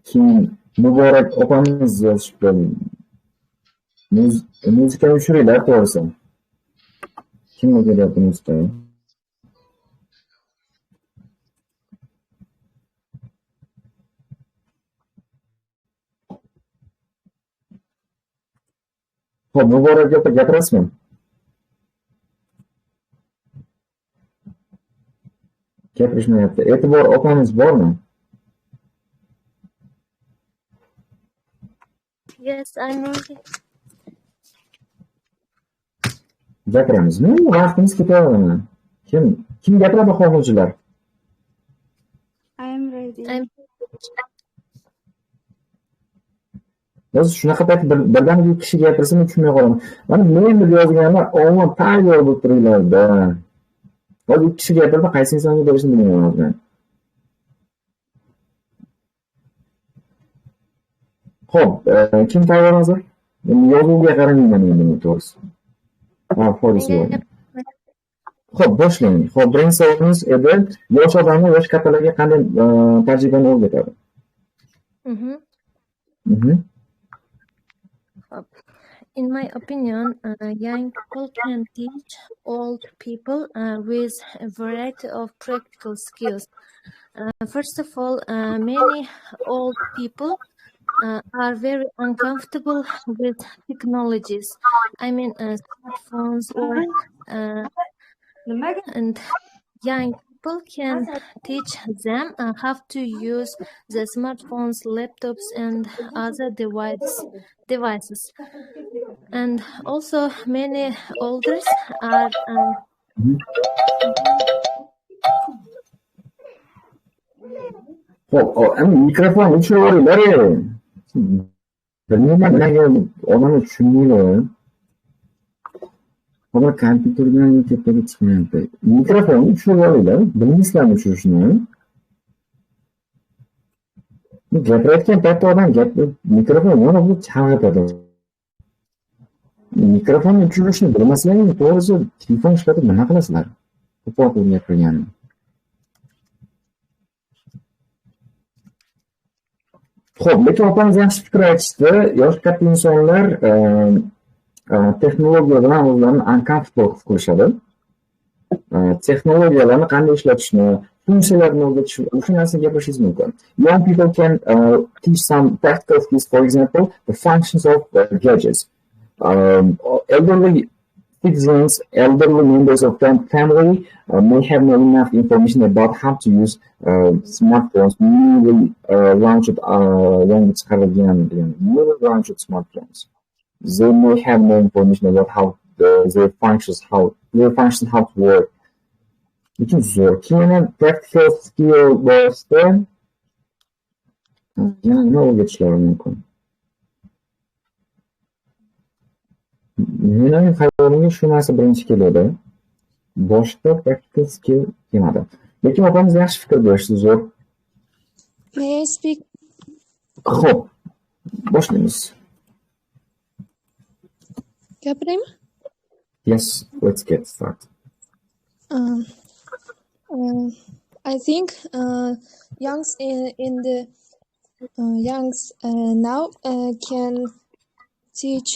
Keyin Muborak opamiz yozishibdi. Muzika o'chiringlar to'g'risi. Kimga kelyapti muzika? Xo'p, Muborak opa gapirasizmi? Gapirishmayapti. E'tibor opamiz bormi? Yes, I'm ready. Gapiramizmi? Vaqtimiz ketaveradi. Kim gapiradi xohlovchilar? I am ready. Biz shunaqa payt birdaniga kishi gapirsa men tushunmay qolaman. Mana men deb yozganlar omma tayyor bo'lib turinglar-da. Hozir ikki kishi gapirdi, qaysi insonga berishni bilmayman hozir. Xo'p, kim tayyor hozir? Yozuvga qaramayman endi to'g'risi. Foydasi yo'q. Xo'p, boshlang. Xo'p, birinchi savolimiz edi, yosh odamlar yosh kattalarga qanday tajribani o'rgatadi? In my opinion, young people can teach old people with a variety of practical skills. First of all, many old people are very uncomfortable with technologies. I mean, smartphones or and young people can teach them how to use the smartphones, laptops, and other devices. And also, many elders are. Mikrofon o'chiraveringlar. Bilmayman, nega odamlar tushunmaydi. Hozir kompyuterdan tepaga chiqmayapti. Mikrofonni o'chiraveringlar. Bilmaysizlarmi o'chirishni? Gapirayotgan paytda odam mikrofon yonib chalg'itadi. Mikrofonni o'chirishni bilmasanglar, to'g'risi telefon ishlatib nima qilasizlar? Ko'proq gapirganman. Xo'p, lekin opamiz yaxshi fikr aytishdi. Yosh katta insonlar texnologiya bilan o'zlarini uncomfortable his qilishadi. Texnologiyalarni qanday ishlatishni, funksiyalarni o'rgatish, o'sha narsani gapirishingiz mumkin. Young people can teach some practical skills, for example, the functions of gadgets. Elderly citizens, elderly members of the family may have not enough information about how to use smartphones, newly launched smartphones. They may have no information about how their functions how to work. Lekin zo'r. Keyin practical skill borasida yana nima o'rgatishlari mumkin? Mening hayolimga shu narsa birinchi keladi. Boshqa practical skill kelmadi. Lekin opamiz yaxshi fikr berishdi, zo'r. May I speak? Xo'p, boshlaymiz. Gapiraymi? Yes, let's get started. I think youngs in the youngs now can teach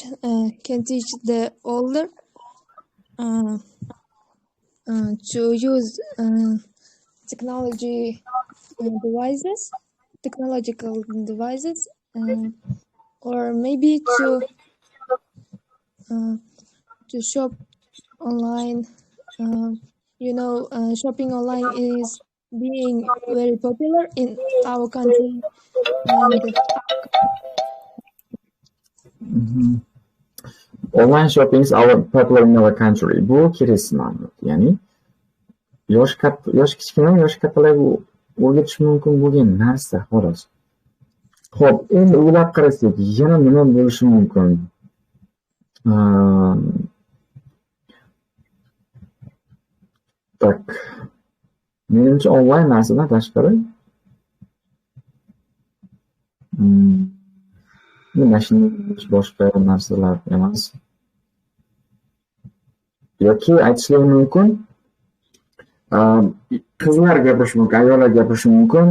the older to use technological devices, or maybe to shop online. Shopping online is being very popular in our country. Online shopping is popular in our country. Bu kerak ma'lumot. Ya'ni yosh kichkina, yosh kattalarga o'rgatish mumkin bo'lgan narsa, xolos. Xo'p, endi o'ylab qarasak, yana nima bo'lishi mumkin? Tak. Menimcha onlayn narsadan tashqari mashina boshqa narsalar emas. Yoki aytishlar mumkin, qizlar gapirishi mumkin, ayollar gapirishi mumkin,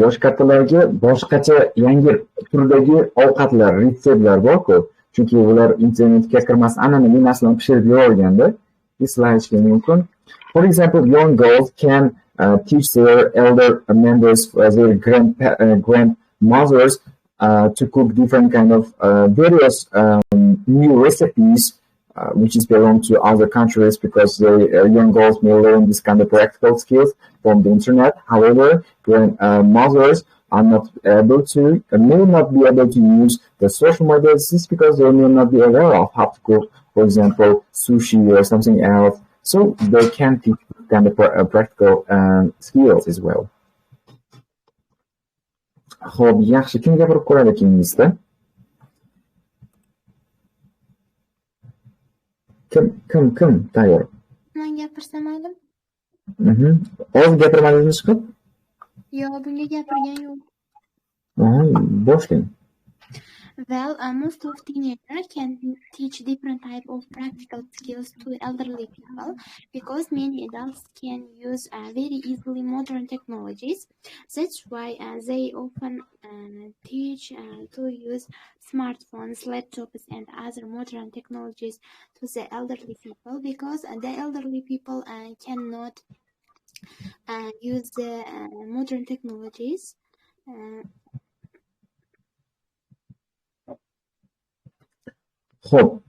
yosh kattalarga boshqacha yangi turdagi ovqatlar, retseptlar bor-ku, chunki ular internetga kirmasdan an'anaviy narsalarni pishirib yeyolganda, sizlar aytishlar mumkin. For example, young girls can teach their elder members, their grandmothers, to cook different kind of various new recipes, which is belong to other countries, because the young girls may learn this kind of practical skills from the internet. However, when mothers are not able to, may not be able to use the social media, this is because they may not be aware of how to cook, for example, sushi or something else. So they can teach kind of practical skills as well. Xo'p, yaxshi, kim gapirib ko'radi keyingisida? Kim tayyor? Men gapirsam mayli? O'z gapirmadingizmi chiqib? Yo'q, bunga gapirgan yo'q. Boshlang. Well, most of teenagers can teach different type of practical skills to elderly people, because many adults can use very easily modern technologies. That's why they often teach to use smartphones, laptops, and other modern technologies to the elderly people, because the elderly people cannot use the modern technologies. Hope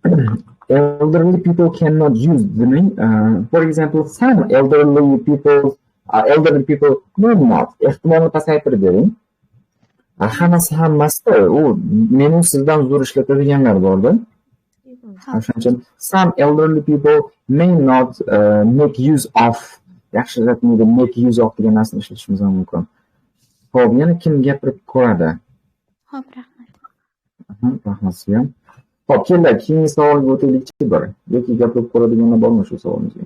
elderly people cannot use the name. For example, some elderly people no, not. Ehtimolni pasaytirib bering. Hammasida u meni sizdan zo'r ishlatadiganlar borda. Shuning uchun some elderly people may not make use of, yaxshiroq make use of degan narsani ishlatishimiz mumkin. Xo'p, yana kim gapirib ko'radi? Xo'p, rahmat. Rahmat sizga. Xo'p, kelinglar, keyingi savolga o'taylikchi bir. Yoki gapirib ko'radiganlar bormi shu savolimizga?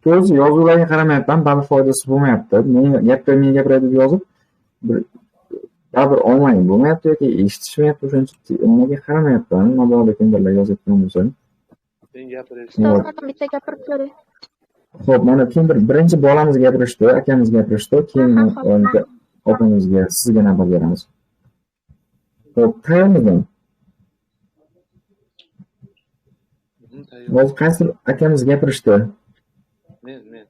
To'g'risi, yozuvlarga qaramayapman, bali foydasi bo'lmayapti. Men gapiray deb yozib, baribir onlayn bo'lmayapti yoki eshitishmayapti, o'shaning uchun nimaga qaramayapman. Mabodo kimdirlar yozayotgan bo'lsa. Men gapirishim. Bitta gapirib ko'ray. Xo'p, mana kimdir birinchi bolamiz gapirishdi, akamiz gapirishdi, keyin opamizga, sizga navbat beramiz. Xo'p, tayyormisiz? Hozir qaysi akamiz gapirishdi? Men.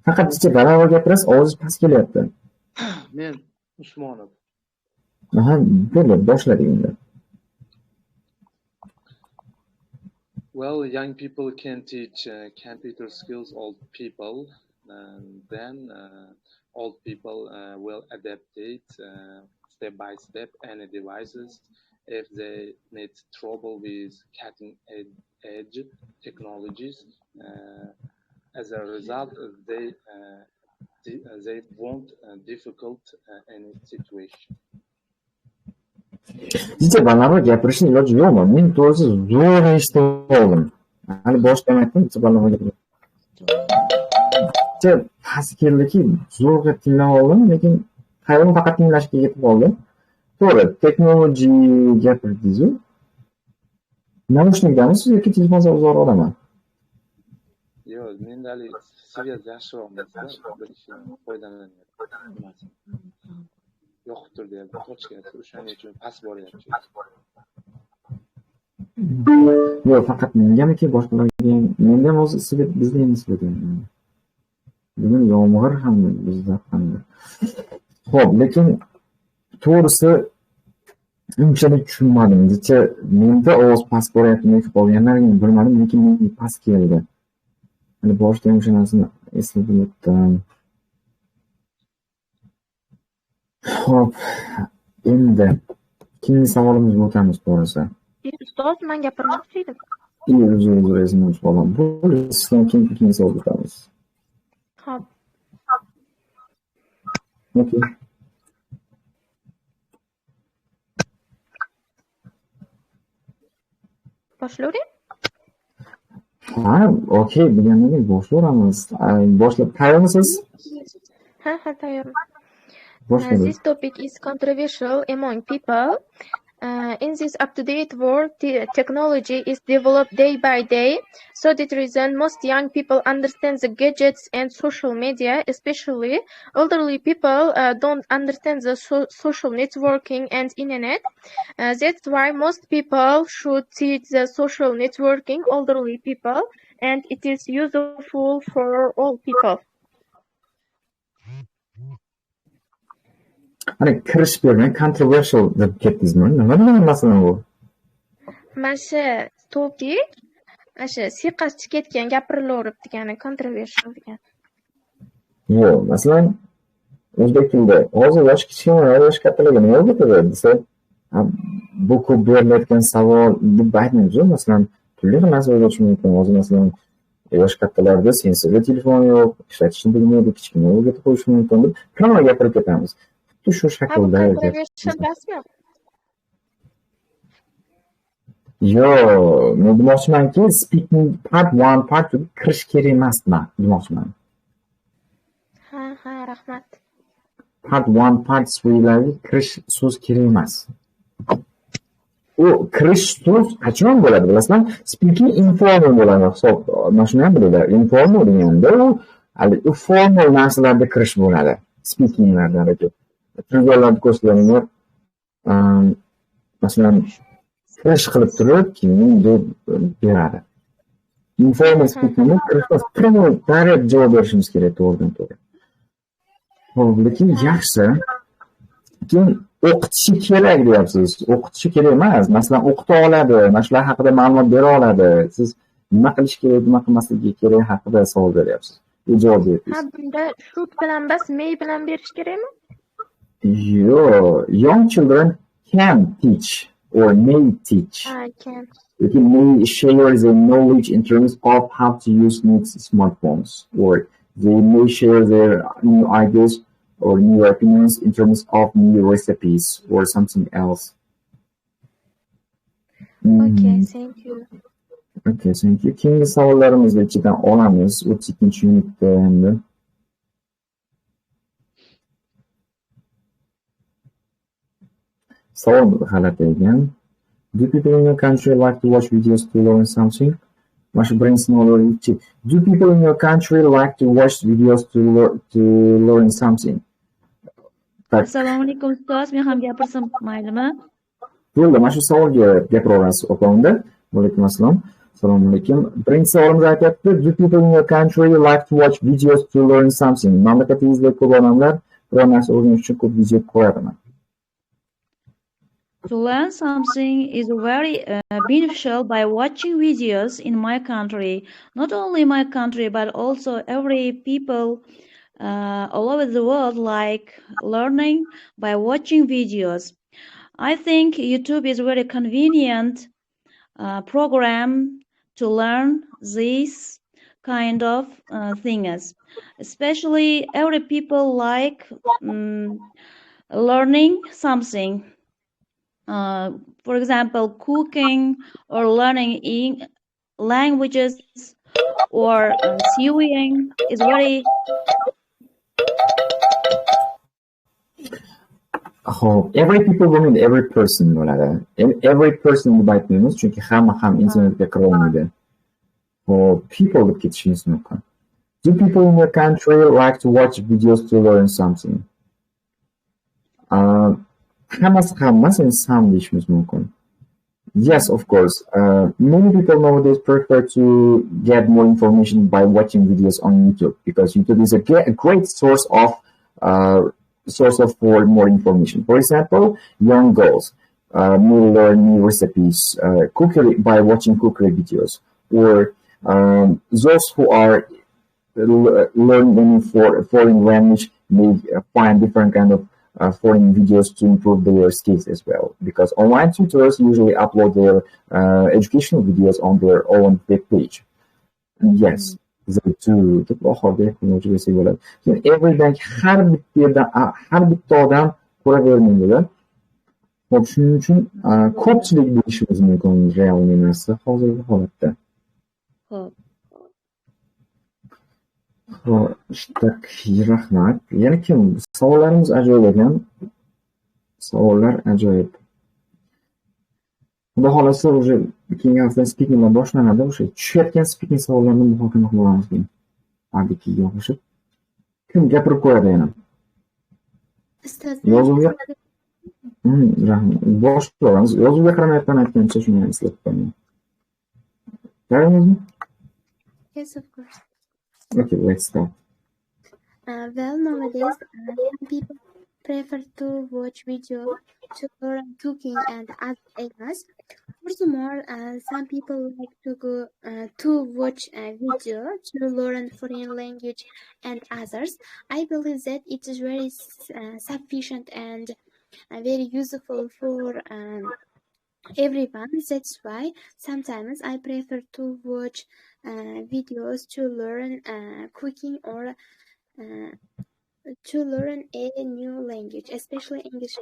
Faqat bitta barobar gapirasiz, ovozingiz past kelyapti. Men Usmonov. Bo'ldi, boshladik endi. Well, young people can teach computer skills old people, and then old people will adapt it step by step any devices if they need trouble with cutting edge technologies. As a result, they won't difficult any situation. Sizga balandroq gapirishni iloji yo'qmi? Men to'g'risi zo'r eshitib oldim. Hali boshdan aytdim, sizga balandroq gapirdim. Past keldiki, zo'rg'a tinglab oldim, lekin hayron faqat tinglashga yetib oldim. To'g'ri, texnology gapirdingiz-ku. Naushnikdami siz yoki telefondan uzoqroqdami? Yo'q, menda hali seviyasi yaxshiroq narsa, bir kishi foydalanyapti. Yoqib turdi, tochkasi, o'shaning uchun past boryapti. Yo'q, faqat mengamiki, boshqalarga menda ham hozir sizga bizda ham nisbatan. Bugun yomg'ir ham bizda ham. Xo'p, lekin to'g'risi unchalik tushunmadim. Necha menda ovoz past boryaptimi yoki qolganlarga bilmadim, lekin menga past keldi. Hali boshda ham o'sha narsani eslatib o'tdim. Xo'p, endi keyingi savolimizga o'tamiz to'g'risi. Ustoz, men gapirmoqchi edim. O'zim bolam. Bu sizdan keyingi savolga o'tamiz. Hop. Okay. Boshlavering? Ha, okey, degandan boshlaymiz. Boshlab tayyormisiz? Ha, tayyorman. Boshlaymiz. This topic is controversial among people. In this up-to-date world, technology is developed day by day. So that reason, most young people understand the gadgets and social media, especially elderly people don't understand the social networking and internet. That's why most people should teach the social networking elderly people, and it is useful for all people. Hani kirish bermay controversial deb ketdingizmi? Nima degan masalan bu? Mana shu topic, mana shu siyqasi chiqib ketgan gapirilaverib degani controversial degan. Yo'q, masalan o'zbek tilida hozir yosh kichkina, yosh kattalarga nima o'rgatadi desa, bu ko'p berilayotgan savol deb aytmaymiz-ku. Masalan, turli xil narsa o'rgatish mumkin. Hozir masalan yosh kattalarda sensirli telefon yo'q, ishlatishni bilmaydi, kichkina o'rgatib qo'yish mumkin deb hamma gapirib ketamiz. Xuddi shu shaklda. Yo'q, men demoqchimanki, speaking part 1, part 2 kirish kerak emas demoqchiman. Ha, rahmat. Part 1, part 3larga kirish so'z kerak emas. U kirish so'z qachon bo'ladi bilasizmi? Speaking informal bo'ladi. Hisob, mana shuni ham bilinglar. Informal deganda u formal narsalarda kirish bo'ladi. Speakinglardan harakat. Triviallarni ko'rsatganlar, masalan, kirish qilib turib, keyin deb beradi. Informal speakingni kirishmas, direct javob berishimiz kerak to'g'ridan-to'g'ri. Lekin yaxshi. Keyin o'qitishi kerak deyapsiz. O'qitishi kerak emas. Masalan, o'qita oladi, mana shular haqida ma'lumot bera oladi. Siz nima qilish kerak, nima qilmasligi kerak haqida savol beryapsiz. Javob beryapsiz. Ha, bunda should bilan bas, may bilan berish kerakmi? Young children can teach or may teach. Can. They may share their knowledge in terms of how to use new smartphones, or they may share their new ideas or new opinions in terms of new recipes or something else. Okay, thank you. Okay, thank you. Keyingi savollarimizni ichidan olamiz 32-unitda endi. Savol g'alati ekan. Do people in your country like to watch videos to learn something? Mana birinchi savolga. Do people in your country like to watch videos to learn something? Assalomu alaykum ustoz, men ham gapirsam maylimi? Bo'ldi, mana shu savolga gapiraverasiz opamda. Va alaykum assalom. Assalomu alaykum. Birinchi savolimiz aytyapti, do people in your country like to watch videos to learn something? Mamlakatingizda ko'p odamlar biror narsa o'rganish uchun ko'p video ko'radimi? To learn something is very beneficial by watching videos in my country. Not only my country, but also every people all over the world like learning by watching videos. I think YouTube is very convenient program to learn these kind of things. Especially every people like learning something. For example, cooking or learning languages or sewing is very. Every people mean every person bo'ladi. Every person deb aytmaymiz, chunki hamma ham internetga kira olmaydi. People deb ketishimiz mumkin. Do people in your country like to watch videos to learn something? Hammasi and some deyishimiz mumkin. Yes, of course. Many people nowadays prefer to get more information by watching videos on YouTube, because YouTube is a great source of for more information. For example, young girls may learn new recipes cookery by watching cookery videos, or those who are learning any foreign language may find different kind of foreign videos to improve their skills as well, because online tutors usually upload their educational videos on their own web page. And yes, they do deb oxirida yakunlovchi desak bo'ladi. Keyin everydan har bitta odam ko'ravermaydi-da. Xo'p, shuning uchun ko'pchilik deyishimiz mumkin realniy narsa hozirgi holatda. Xo'p. Так, rahmat. Yana kim? Savollarimiz ajoyib ekan. Savollar ajoyib. Xudo xolasa уже keyingi hafta speakinglar boshlanadi. O'sha tushayotgan speaking savollarni muhokama qilamiz keyin. Ardikiga qo'shib. Kim gapirib qo'yadi yana? Yozuvga rahmat. Boshlaymiz. Yozuvga qaramayotgan aytgancha shuni eslatib qo'yaman. Tayyormizmi? Yes, of course. Okay, let's start. Well, nowadays, some people prefer to watch videos to learn cooking and other areas. Furthermore, some people like to go to watch a video to learn foreign language and others. I believe that it is very sufficient and very useful for everyone. That's why sometimes I prefer to watch videos to learn cooking or to learn a new language, especially English.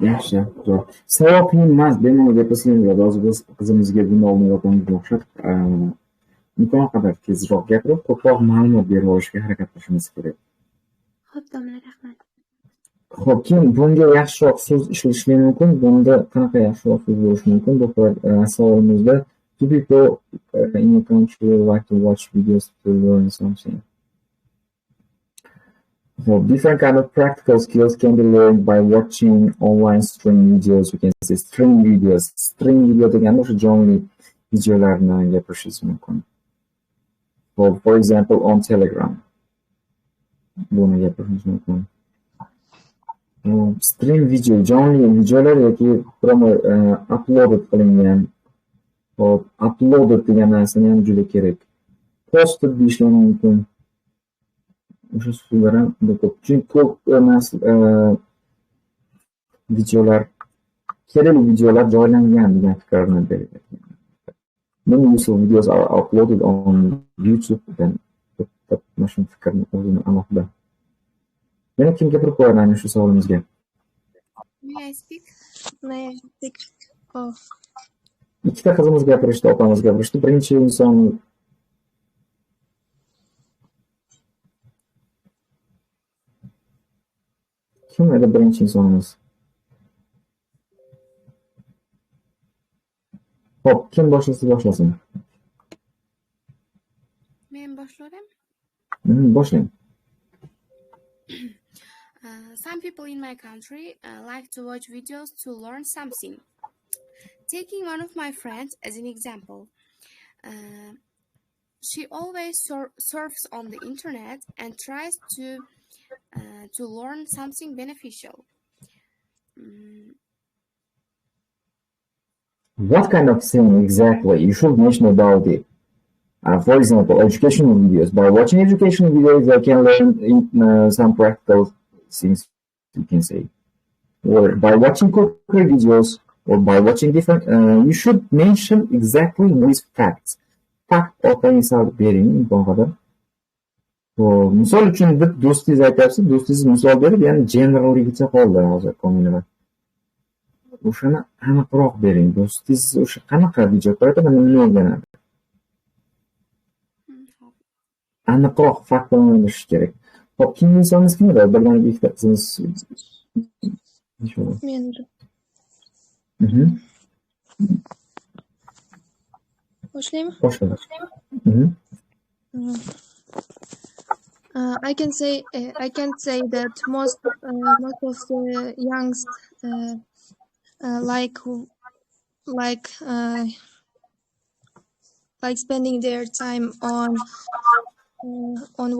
Yaxshi, zo'r. Savol qiyin emas, bemalol gapirsangiz, hozir biz qizimizga buni oldin yopamiz o'xshab, imkon qadar tezroq gapirib, ko'proq ma'lumot berib olishga harakat qilishimiz kerak. Xo'p, domla, rahmat. Xo'p, keyin bunga yaxshiroq so'z ishlatishligi mumkin. Bunda qanaqa yaxshiroq so'z bo'lishi mumkin? Bu savolimizda do people in your country like to watch videos to learn something? So different kind of practical skills can be learned by watching online stream videos. We can say stream videos. Stream video deganda o'sha jonli videolarni gapirishingiz mumkin. For example, on Telegram. Buni gapirishingiz mumkin. Stream video, jonli videolar yoki uploaded qilingan. Hop, uploaded degan narsani ham juda kerak. Posted deyishlar mumkin. O'sha so'zlar ham juda ko'p. Chunki ko'p videolar, kerakli videolar joylangan degan fikrni beradi. Many useful videos are uploaded on YouTube. Then, mana shu fikrni o'zini alohida. Yana kim gapirib qo'yadi ana shu savolimizga? May I speak? Oh. Ikkita qizimiz gapirishdi, opamiz gapirishdi. Birinchi inson kim edi birinchi insonimiz? Xo'p, kim boshlasin? Men boshlarim? Boshlang. Some people in my country like to watch videos to learn something. Taking one of my friends as an example, she always surfs on the internet and tries to learn something beneficial. What kind of thing exactly? You should mention about it. For example, educational videos. By watching educational videos, I can learn some practical things, you can say. Or by watching cooking videos, or by watching different, you should mention exactly these facts. Fact orqali solib bering, imkon qadar. Misol uchun deb do'stingiz aytyapsiz, do'stingiz misol berib, ya'ni generalligicha qoldi hozir ko'ngilda. O'shani aniqroq bering. Do'stingiz o'sha qanaqa video ko'radi, nima o'rganadi? Aniqroq faktlarni bilish kerak. Xo'p, keyingi insonimiz kim edi? Birdan ikkita qizimiz. Men. Boshlaymi? Boshlaymiz. I can say that most of the youngs like spending their time on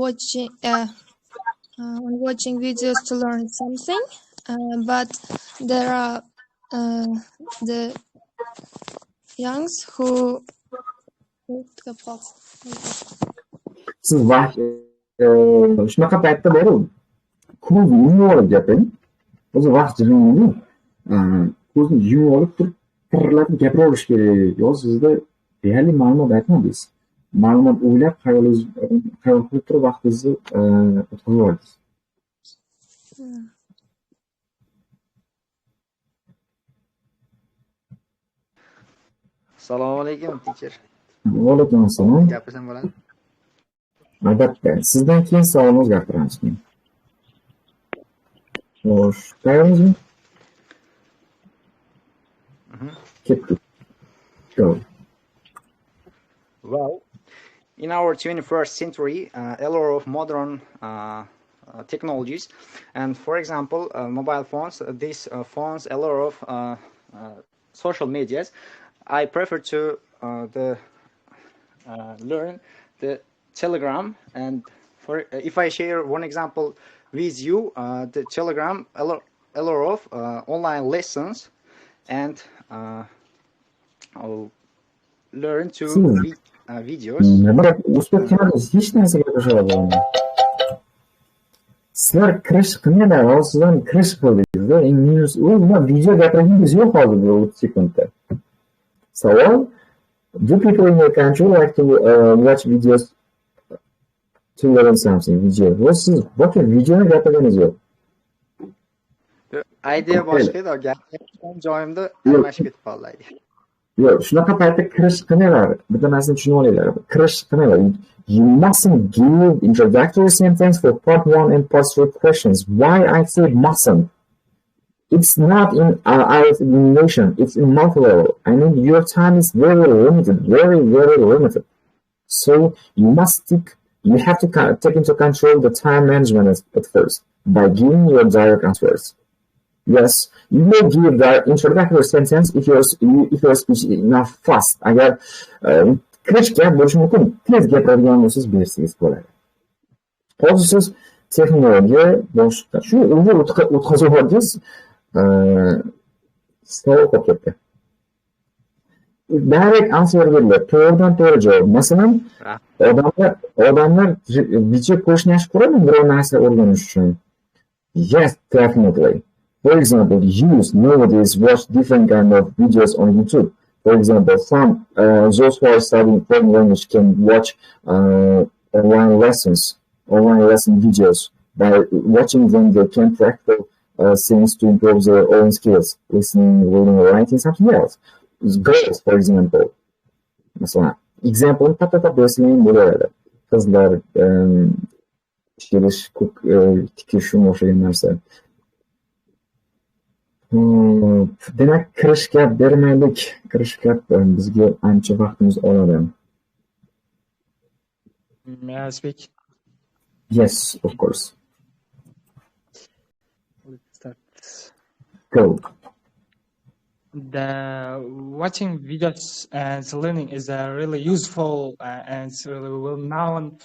watching videos to learn something, but there are the youngs who Siz shunaqa paytda borib, ko'zni yumib olib gapiring. O'zi vaqt jirinligi, ko'zni yumib olib turib tirlatib gapiraverish kerak. Yo sizda deyarli ma'lumot aytmadingiz. Ma'lumot o'ylab xayol qilib turib vaqtingizni o'tkazib yubordingiz. Assalomu alaykum, teacher. Va alaykum assalom. Gapirsam bo'ladi? Albatta, sizdan keyin savolni o'zgartiramiz. Xo'sh, tayyormizmi? Ketdik. Go. Well, in our 21st century, a lot of modern technologies, and for example, mobile phones, these phones, a lot of social medias. I prefer to learn the Telegram, and for if I share one example with you, the Telegram, a lot of online lessons, and I'll learn to read videos. O'zbek tilida hech narsa gapirishga bo'lmaydi. Sizlar kirish qilganlar, sizlar kirish qildingizda, minus nima video gapirganingiz yo'q hozir bu 30 sekundda. Savol: do people in your country like to watch videos to learn something? Video. Siz boshqa videoni gapirganingiz yo'q. Idea boshqa edi, gapirgan joyimda almashib ketib qoldi. Yo'q, shunaqa paytda kirish qilinglar. Bitta narsani tushunib olinglar. Kirish qilinglar. You mustn't give introductory sentence for part 1 and part 3 questions. Why I say mustn't? It's not in our nation. It's in multi-level. I mean, your time is very limited, very, very limited. So you must you have to take into control the time management at first by giving your direct answers. Yes, you may give the introductory sentence if your speech is enough fast. Agar kirish gap bo'lishi mumkin, tez gapiradigan bo'lsangiz bersangiz bo'ladi. Hozir siz texnologiya boshqa shu o'tkazib yubordingiz, savol qolib ketdi. Direct answer beriladi, to'g'ridan to'g'ri javob. Masalan, odamlar video ko'rishni yaxshi ko'radimi biror narsa o'rganish uchun? Yes, definitely. For example, youth nowadays watch different kind of videos on YouTube. For example, some those who are studying foreign language can watch online lesson videos. By watching them, they can practice things to improve their own skills, listening, reading, writing, something else. Girls, for example. Masalan, example patata bersangiz bo'laveradi. Qizlar ishlash, tikish shunga o'xshagan narsa. Demak, kirishga bermaylik. Kirishga bizga ancha vaqtimiz oladi. May I speak? Yes, of course. Let's start. Go. The watching videos and learning is a really useful and really well-known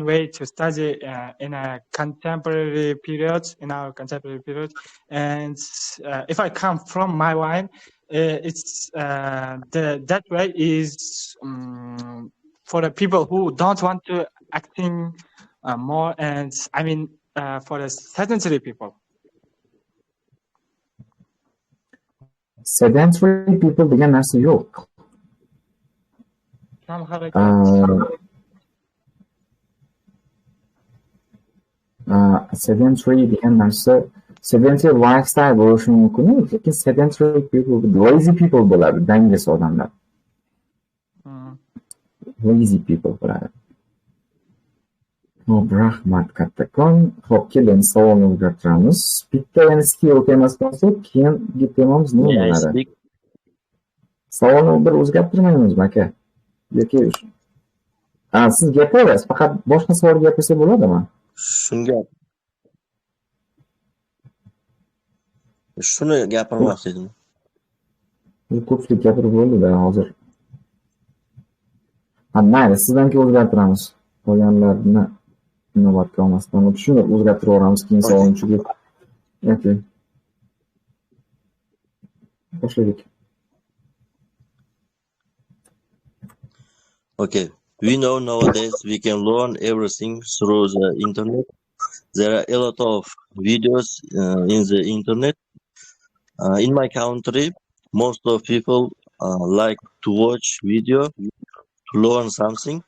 way to study in a contemporary period, And if I come from my line, it's that way is for the people who don't want to acting more, and I mean for the sedentary people. Sedentary people degan narsa yo'q. Sedentary degan narsa sedentary lifestyle bo'lishi mumkin, lekin sedentary people, lazy people bo'ladi, dangas odamlar. Lazy people bo'ladi. Xo'p, rahmat kattakon. Xo'p, keling, savolni o'zgartiramiz. Bitta yana skill temasdan so'ng keyingi temamiz nima bo'ladi? Savolni bir o'zgartirmaymizmi, aka? Yoki siz gapiravasiz, faqat boshqa savol gapirsa bo'ladimi? Shuni gapirmoqchi edim. Ko'pchilik gapirib bo'ldi-da hozir. Mayli, sizdan keyin o'zgartiramiz. Qolganlarni inobatga olmasdan shuni o'zgartirib yuboramiz keyin savolni chunki. Okay. Boshladik. Okay. We know nowadays we can learn everything through the internet. There are a lot of videos in the internet. In my country, most of people like to watch video to learn something.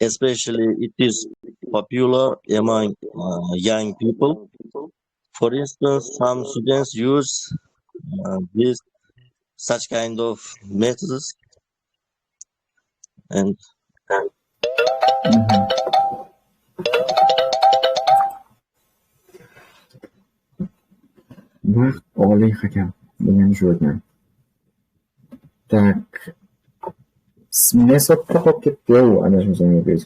Especially, it is popular among young people. For instance, some students use this such kind of methods, and Vaqt oliy hakam degan shu ekan. Tak. Mesotda qolib ketdi u adashmasam o'zingiz.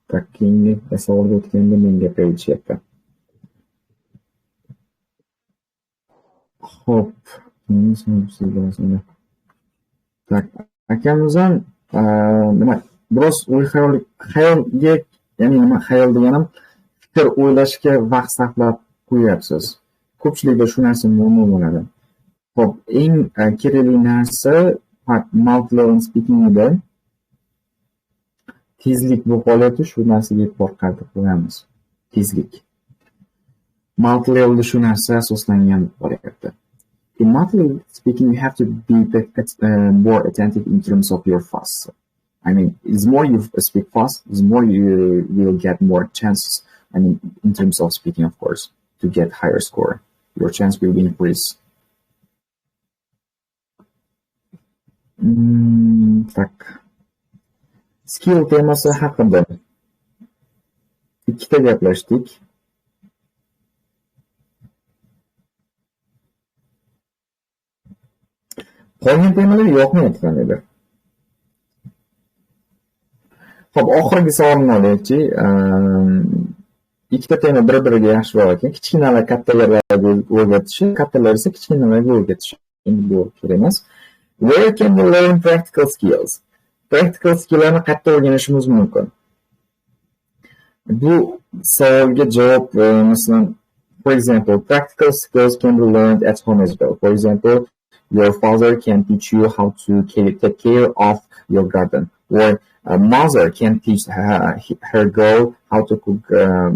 Tak, keyingi savolga o'tganda menga berishyapti. Xo'p, tak, akamiz ham nima biroz xayolga, ya'ni nima xayol deganim fikr o'ylashga vaqt saqlab qo'yapsiz. Ko'pchilikda shu narsa muammo bo'ladi. Xo'p, eng kerakli narsa multi-level speakingda tezlik bu holatda shu narsaga e'tibor qaratib qo'yamiz. Tezlik. Multi-levelda shu narsa asoslangan bo'lyapti. In multi-level speaking, you have to be more attentive in terms of your fast. I mean, the more you speak fast, the more you will get more chances. I mean, in terms of speaking, of course, to get higher score. Your chance will increase. Tak. Skill temasi haqida ikkita gaplashdik. Qolgan temalar yoqmayapti qandaydir. Xo'p, oxirgi savolni olaylikchi. Ikkita tema bir-biriga yaxshiroq ekan. Kichkinalar kattalarga o'rgatishi, kattalar esa kichkinalarga o'rgatishi. Endi bu kerak emas. Where can we learn practical skills? Practical skilllarni qayerda o'rganishimiz mumkin? Bu savolga javob masalan, for example, practical skills can be learned at home as well. For example, your father can teach you how to take care of your garden, or a mother can teach her girl how to cook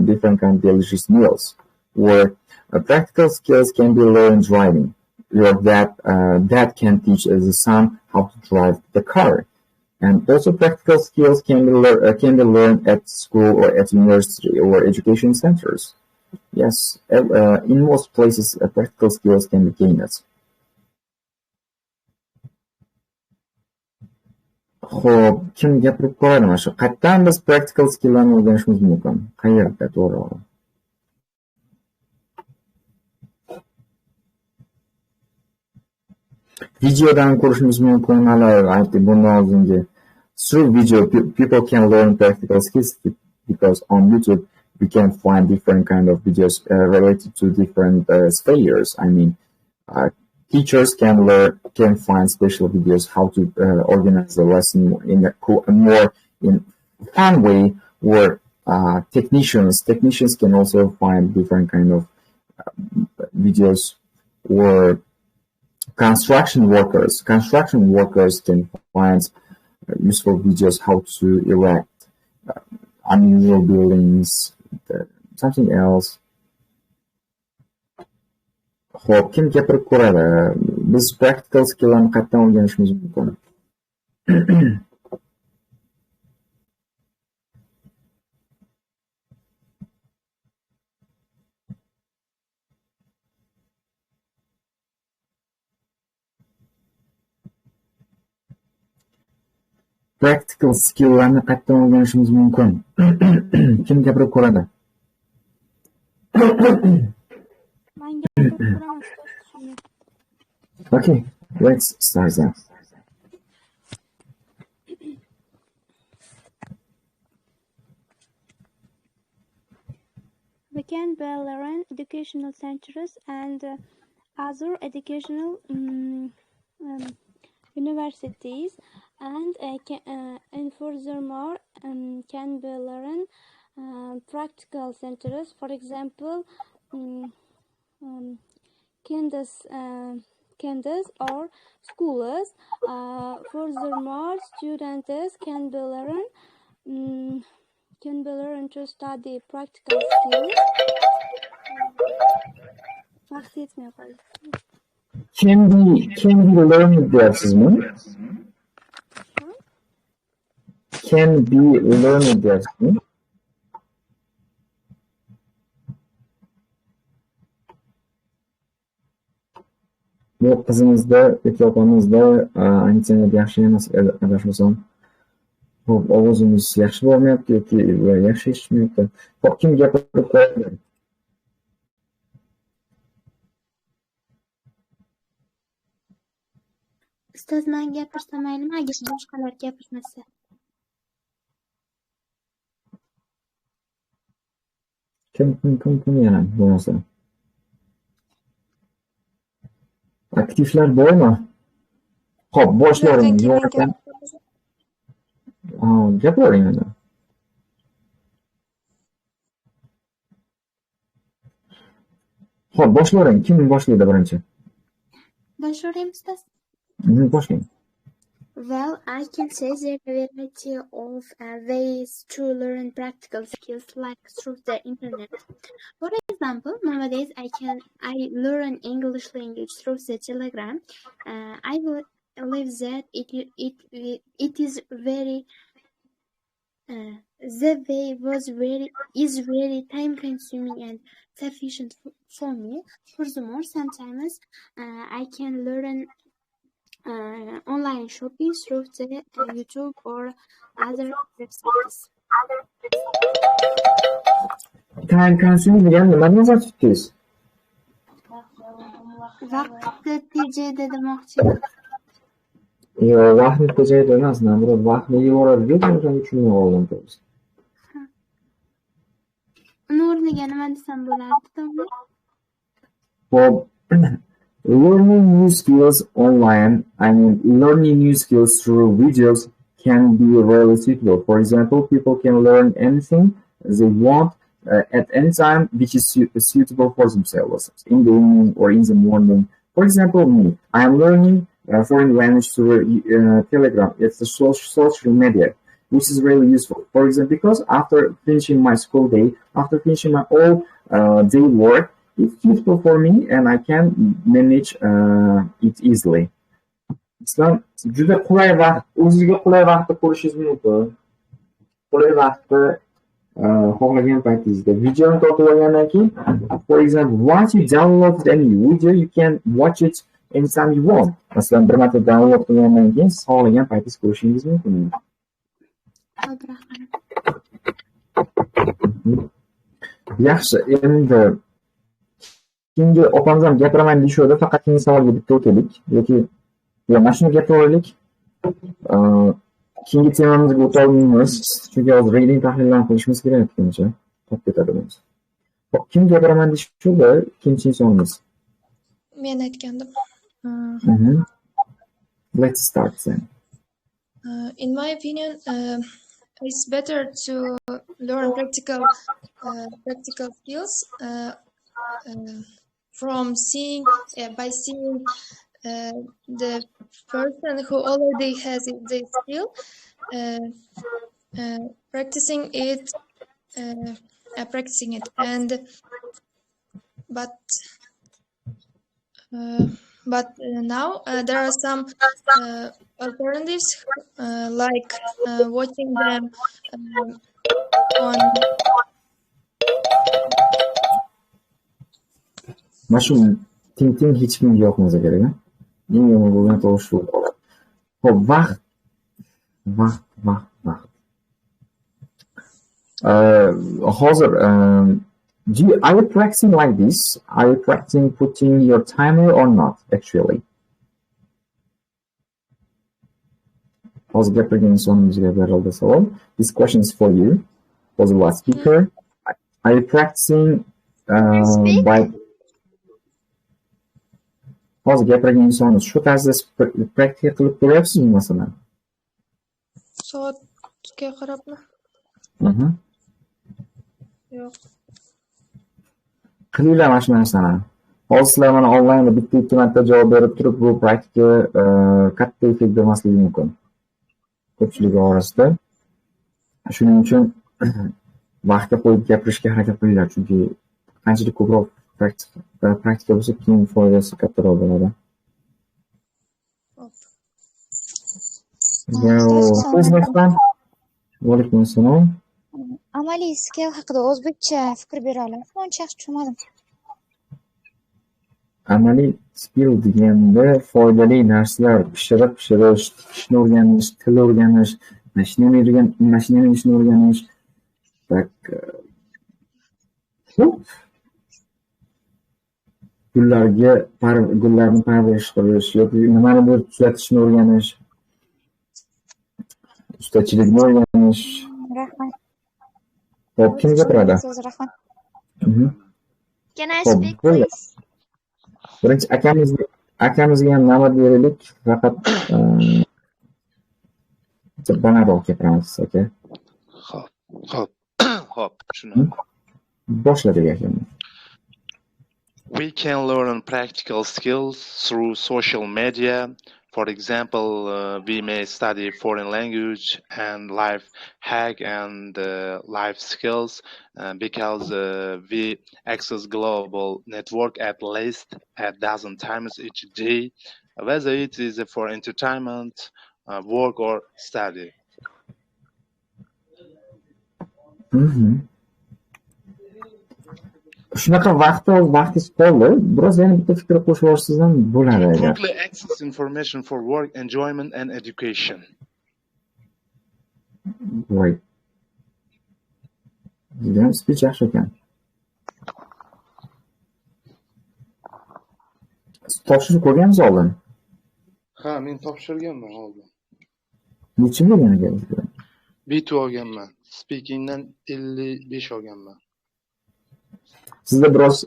different kind of delicious meals, or practical skills can be learned driving. Your dad can teach the son how to drive the car. And also practical skills can be learned at school or at university or education centers. Yes, in most places practical skills can be gained. Xo'p, kim gapirib qo'yadi mana shu? Qayerdan biz practical skilllarni o'rganishimiz mumkin? Qayerda to'g'ri? Videodan ko'rishimiz mumkin. Hali aytdik bundan oldingi. Through video, people can learn practical skills because on YouTube we can find different kind of videos related to different spheres. I mean, teachers can find special videos how to organize the lesson in a more fun way, or technicians can also find different kind of videos, or construction workers can find useful videos how to erect unusual buildings, something else. Xo'p, kim gapirib ko'radi? Biz practical skilllarni qayerdan o'rganishimiz mumkin? Practical skilllarni qayerdan o'rganishimiz mumkin? Kim gapirib ko'radi? Okay, let's start then. We can learn educational centers and other educational universities, and furthermore can be learn practical centers, for example, kindergartens or schools. Furthermore, students can be learn can be learned to study practical skills. Vaqt yetmay qoldi. Can be learned deyapsizmi? Can be learned deyapsizmi? Bu qizimizda yoki opamizda internet yaxshi emas adashmasam. Xo'p, ovozimiz yaxshi bormayapti yoki yaxshi eshitmayapti. Xo'p, kim gapirib qo'yadi? Ustoz, men gapirsam maylimi agar boshqalar gapirmasa? Kim yana bo'lmasa? Aktivlar bormi? Xo'p, boshlaring. Gapiring endi. Xo'p, boshlaring. Kim boshlaydi birinchi? Boshlaymiz ustoz. Boshlang. Well, I can say there are a variety of ways to learn practical skills like through the internet. For example, nowadays I learn English language through the Telegram. I believe that it is very the way is very time consuming and sufficient for me. Furthermore, sometimes I can learn online shopping through the YouTube or other websites. Time consuming degan nimani nazarda tutdingiz? Vaqtni tejaydi demoqchiman. Yo'q, vaqtni tejaydi emas, nazorat vaqtni yuboradi deb men tushunmay qoldim to'g'risi. Uni o'rniga nima desam bo'lardi, to'g'ri? Xo'p, learning new skills online, learning new skills through videos can be really suitable. For example, people can learn anything they want at any time which is suitable for themselves, in the evening or in the morning. For example, me, I am learning foreign language through Telegram. It's a social media, which is really useful. For example, because after finishing my school day, after finishing my all day work, it's useful for me and I can manage it easily. Sizlar juda qulay vaqt, o'zingizga qulay vaqtni ko'rishingiz mumkin. Qulay vaqtni xohlagan paytingizda videoni tortib olgandan keyin, for example, once you download any video, you can watch it anytime you want. Masalan, bir marta download qilgandan keyin siz xohlagan paytingiz ko'rishingiz mumkin. Yaxshi, endi keyingi opamiz ham gapiraman deyishadi, faqat keyingi savolga bitta o'taylik yoki mana shuni gapiraylik. Keyingi temamizga o'tolmaymiz, chunki hozir reading tahlillarni qilishimiz kerak ekancha, qolib ketadi biz. Kim gapiraman deyishadi, ikkinchi insonimiz. Men aytgandim. Let's start then. In my opinion, it's better to learn practical skills from by seeing the person who already has the skill, practicing it, but now there are some alternatives like watching them on. Mana shu ting hech kimga yoqmasa kerak. Eng yomon bo'lgan tovush shu. Xo'p, vaqt. Hozir are you practicing like this? Are you practicing putting your timer or not actually? Hozir gapirgan insonimizga berildi savol. This question is for you, for the last speaker. Are you practicing by hozir gapirgan insonimiz shu tarzda praktika qilib ko'ryapsizmi masalan? Soatga qarabmi? Yo'q. Qilinglar mana shu narsani. Hozir sizlar mana onlaynda bitta-ikki marta javob berib turib, bu praktika katta effekt bermasligi mumkin ko'pchilik orasida. Shuning uchun vaqtga qo'yib gapirishga harakat qilinglar, chunki qanchalik ko'proq praktika bo'lsa, keyin foydasi kattaroq bo'ladi. Vaalaykum assalom. Amaliy skill haqida o'zbekcha fikr bera olasiz? Uncha yaxshi tushunmadim. Amaliy skill deganda foydali narsalar, pishirish, ishni o'rganish, til o'rganish, mashina minishni o'rganish, gullarni parvarish qilish yoki nimanidir tuzatishni o'rganish, ustachilikni o'rganish. Rahmat. Xo'p, kim gapiradi? Rahmat. Can I speak, please? Birinchi akamizga ham navbat beraylik, faqat balandroq gapiramiz, aka. Xo'p, tushundim. Boshladik aka. We can learn practical skills through social media. For example, we may study foreign language and life hack and life skills because we access global network at least a dozen times each day, whether it is for entertainment, work or study. Shunaqa vaqtingiz qoldi. Biroz yana bitta fikr qo'shib yuborsangiz ham bo'ladi. Quickly access information for work, enjoyment and education. Voy. Judayam speech yaxshi ekan. Topshirib ko'rgansiz oldin? Ha, men topshirganman oldin. Necha bo'lgan ekan? B2 olganman. Speakingdan 55 olganman. Sizda biroz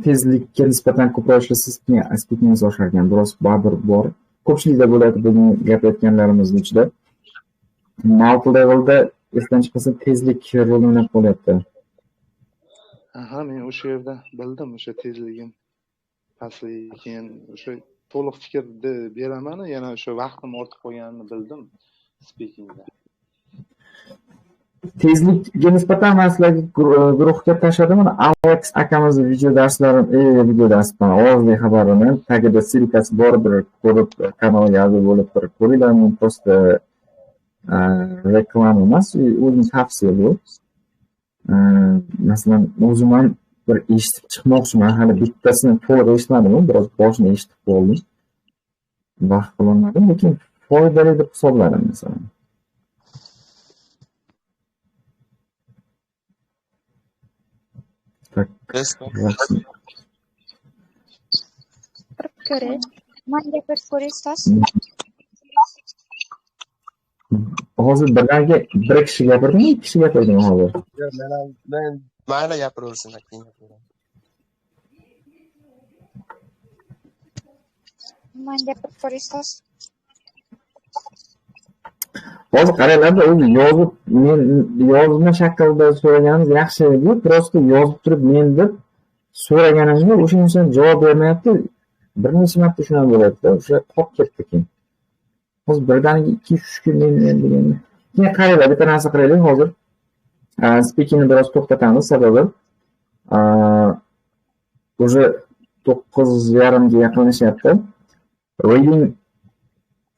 tezlikka nisbatan ko'proq ishlasangiz, speakingingiz oshar ekan. Biroz baribir bor. Ko'pchilikda bo'ladi bugun gapirayotganlarimizning ichida. Multi-levelda esdan chiqmasa tezlik rol o'ynab qolyapti. Aha, men o'sha yerda bildim, o'sha tezligim pastligi, keyin o'sha to'liq fikrni beraman, yana o'sha vaqtim ortib qolganini bildim speakingda. Tezlikka nisbatan men sizlarga guruhga tashladim. Alex akamiz video darsdan ovozli xabarini tagida silkasi bor, bir ko'rib kanalga a'zo bo'lib bir ko'ringlar. Men просто reklama emas, o'zim tavsiya bu. Masalan, o'zim ham bir eshitib chiqmoqchiman. Hali bittasini to'liq eshitmadim, biroz boshini eshitib qoldim. Vaqt qilolmadim, lekin foydali deb hisobladim masalan. Man gapirib ko'rasiz? Hozir bir kishi gapirdimi, ikki kishi gapirdimi hozir? Men mayli gapiraversin, keyin gapiraman. Man gapirib ko'rasiz? Hozir qaranglar, o'zi yozma shaklda so'raganingiz yaxshi edi. Просто yozib turib men deb so'raganimda o'sha inson javob bermayapti. Bir necha marta shunday bo'lyapti. O'sha qolib ketdi keyin. Hozir birdaniga 2-3 kun men deganda. Keyin qaranglar, bitta narsa qilaylik hozir. Speakingni biroz to'xtatamiz, sababi o'sha 9:30 ga yaqinlashyapti. Reading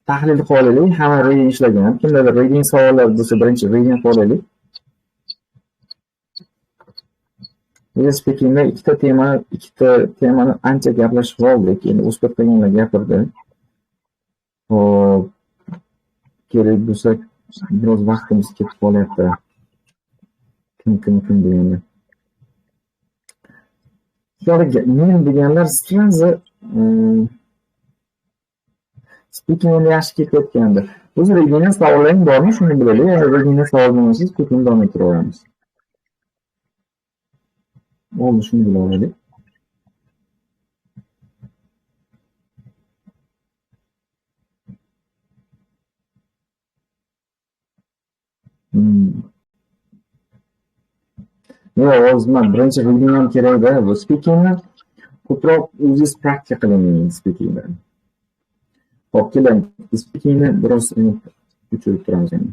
tahlil qilaylik. Hamma reading ishlagan. Kimdadir reading savollar bo'lsa, birinchi reading qilaylik. Speakingda ikkita temani ancha gaplashib oldik. Endi o'zbek qilganlar gapirdi. Xo'p, kerak bo'lsa biroz vaqtimiz ketib qolyapti. Kim deganda. Men deganlar srazi speakingni yaxshi ketayotgandi. O'zi readingdan savollaring bormi? Shuni bilaylik. Agar readingdan savol bo'lmasa, speakingni davom ettiraveramiz. Oldu, shuni bila olaylik. Hozir men birinchi reading ham kerak-da. Bu speakingni ko'proq o'zingiz praktika qiling speakingda. Xo'p, keling. Speakingni biroz o'chirib turamiz endi.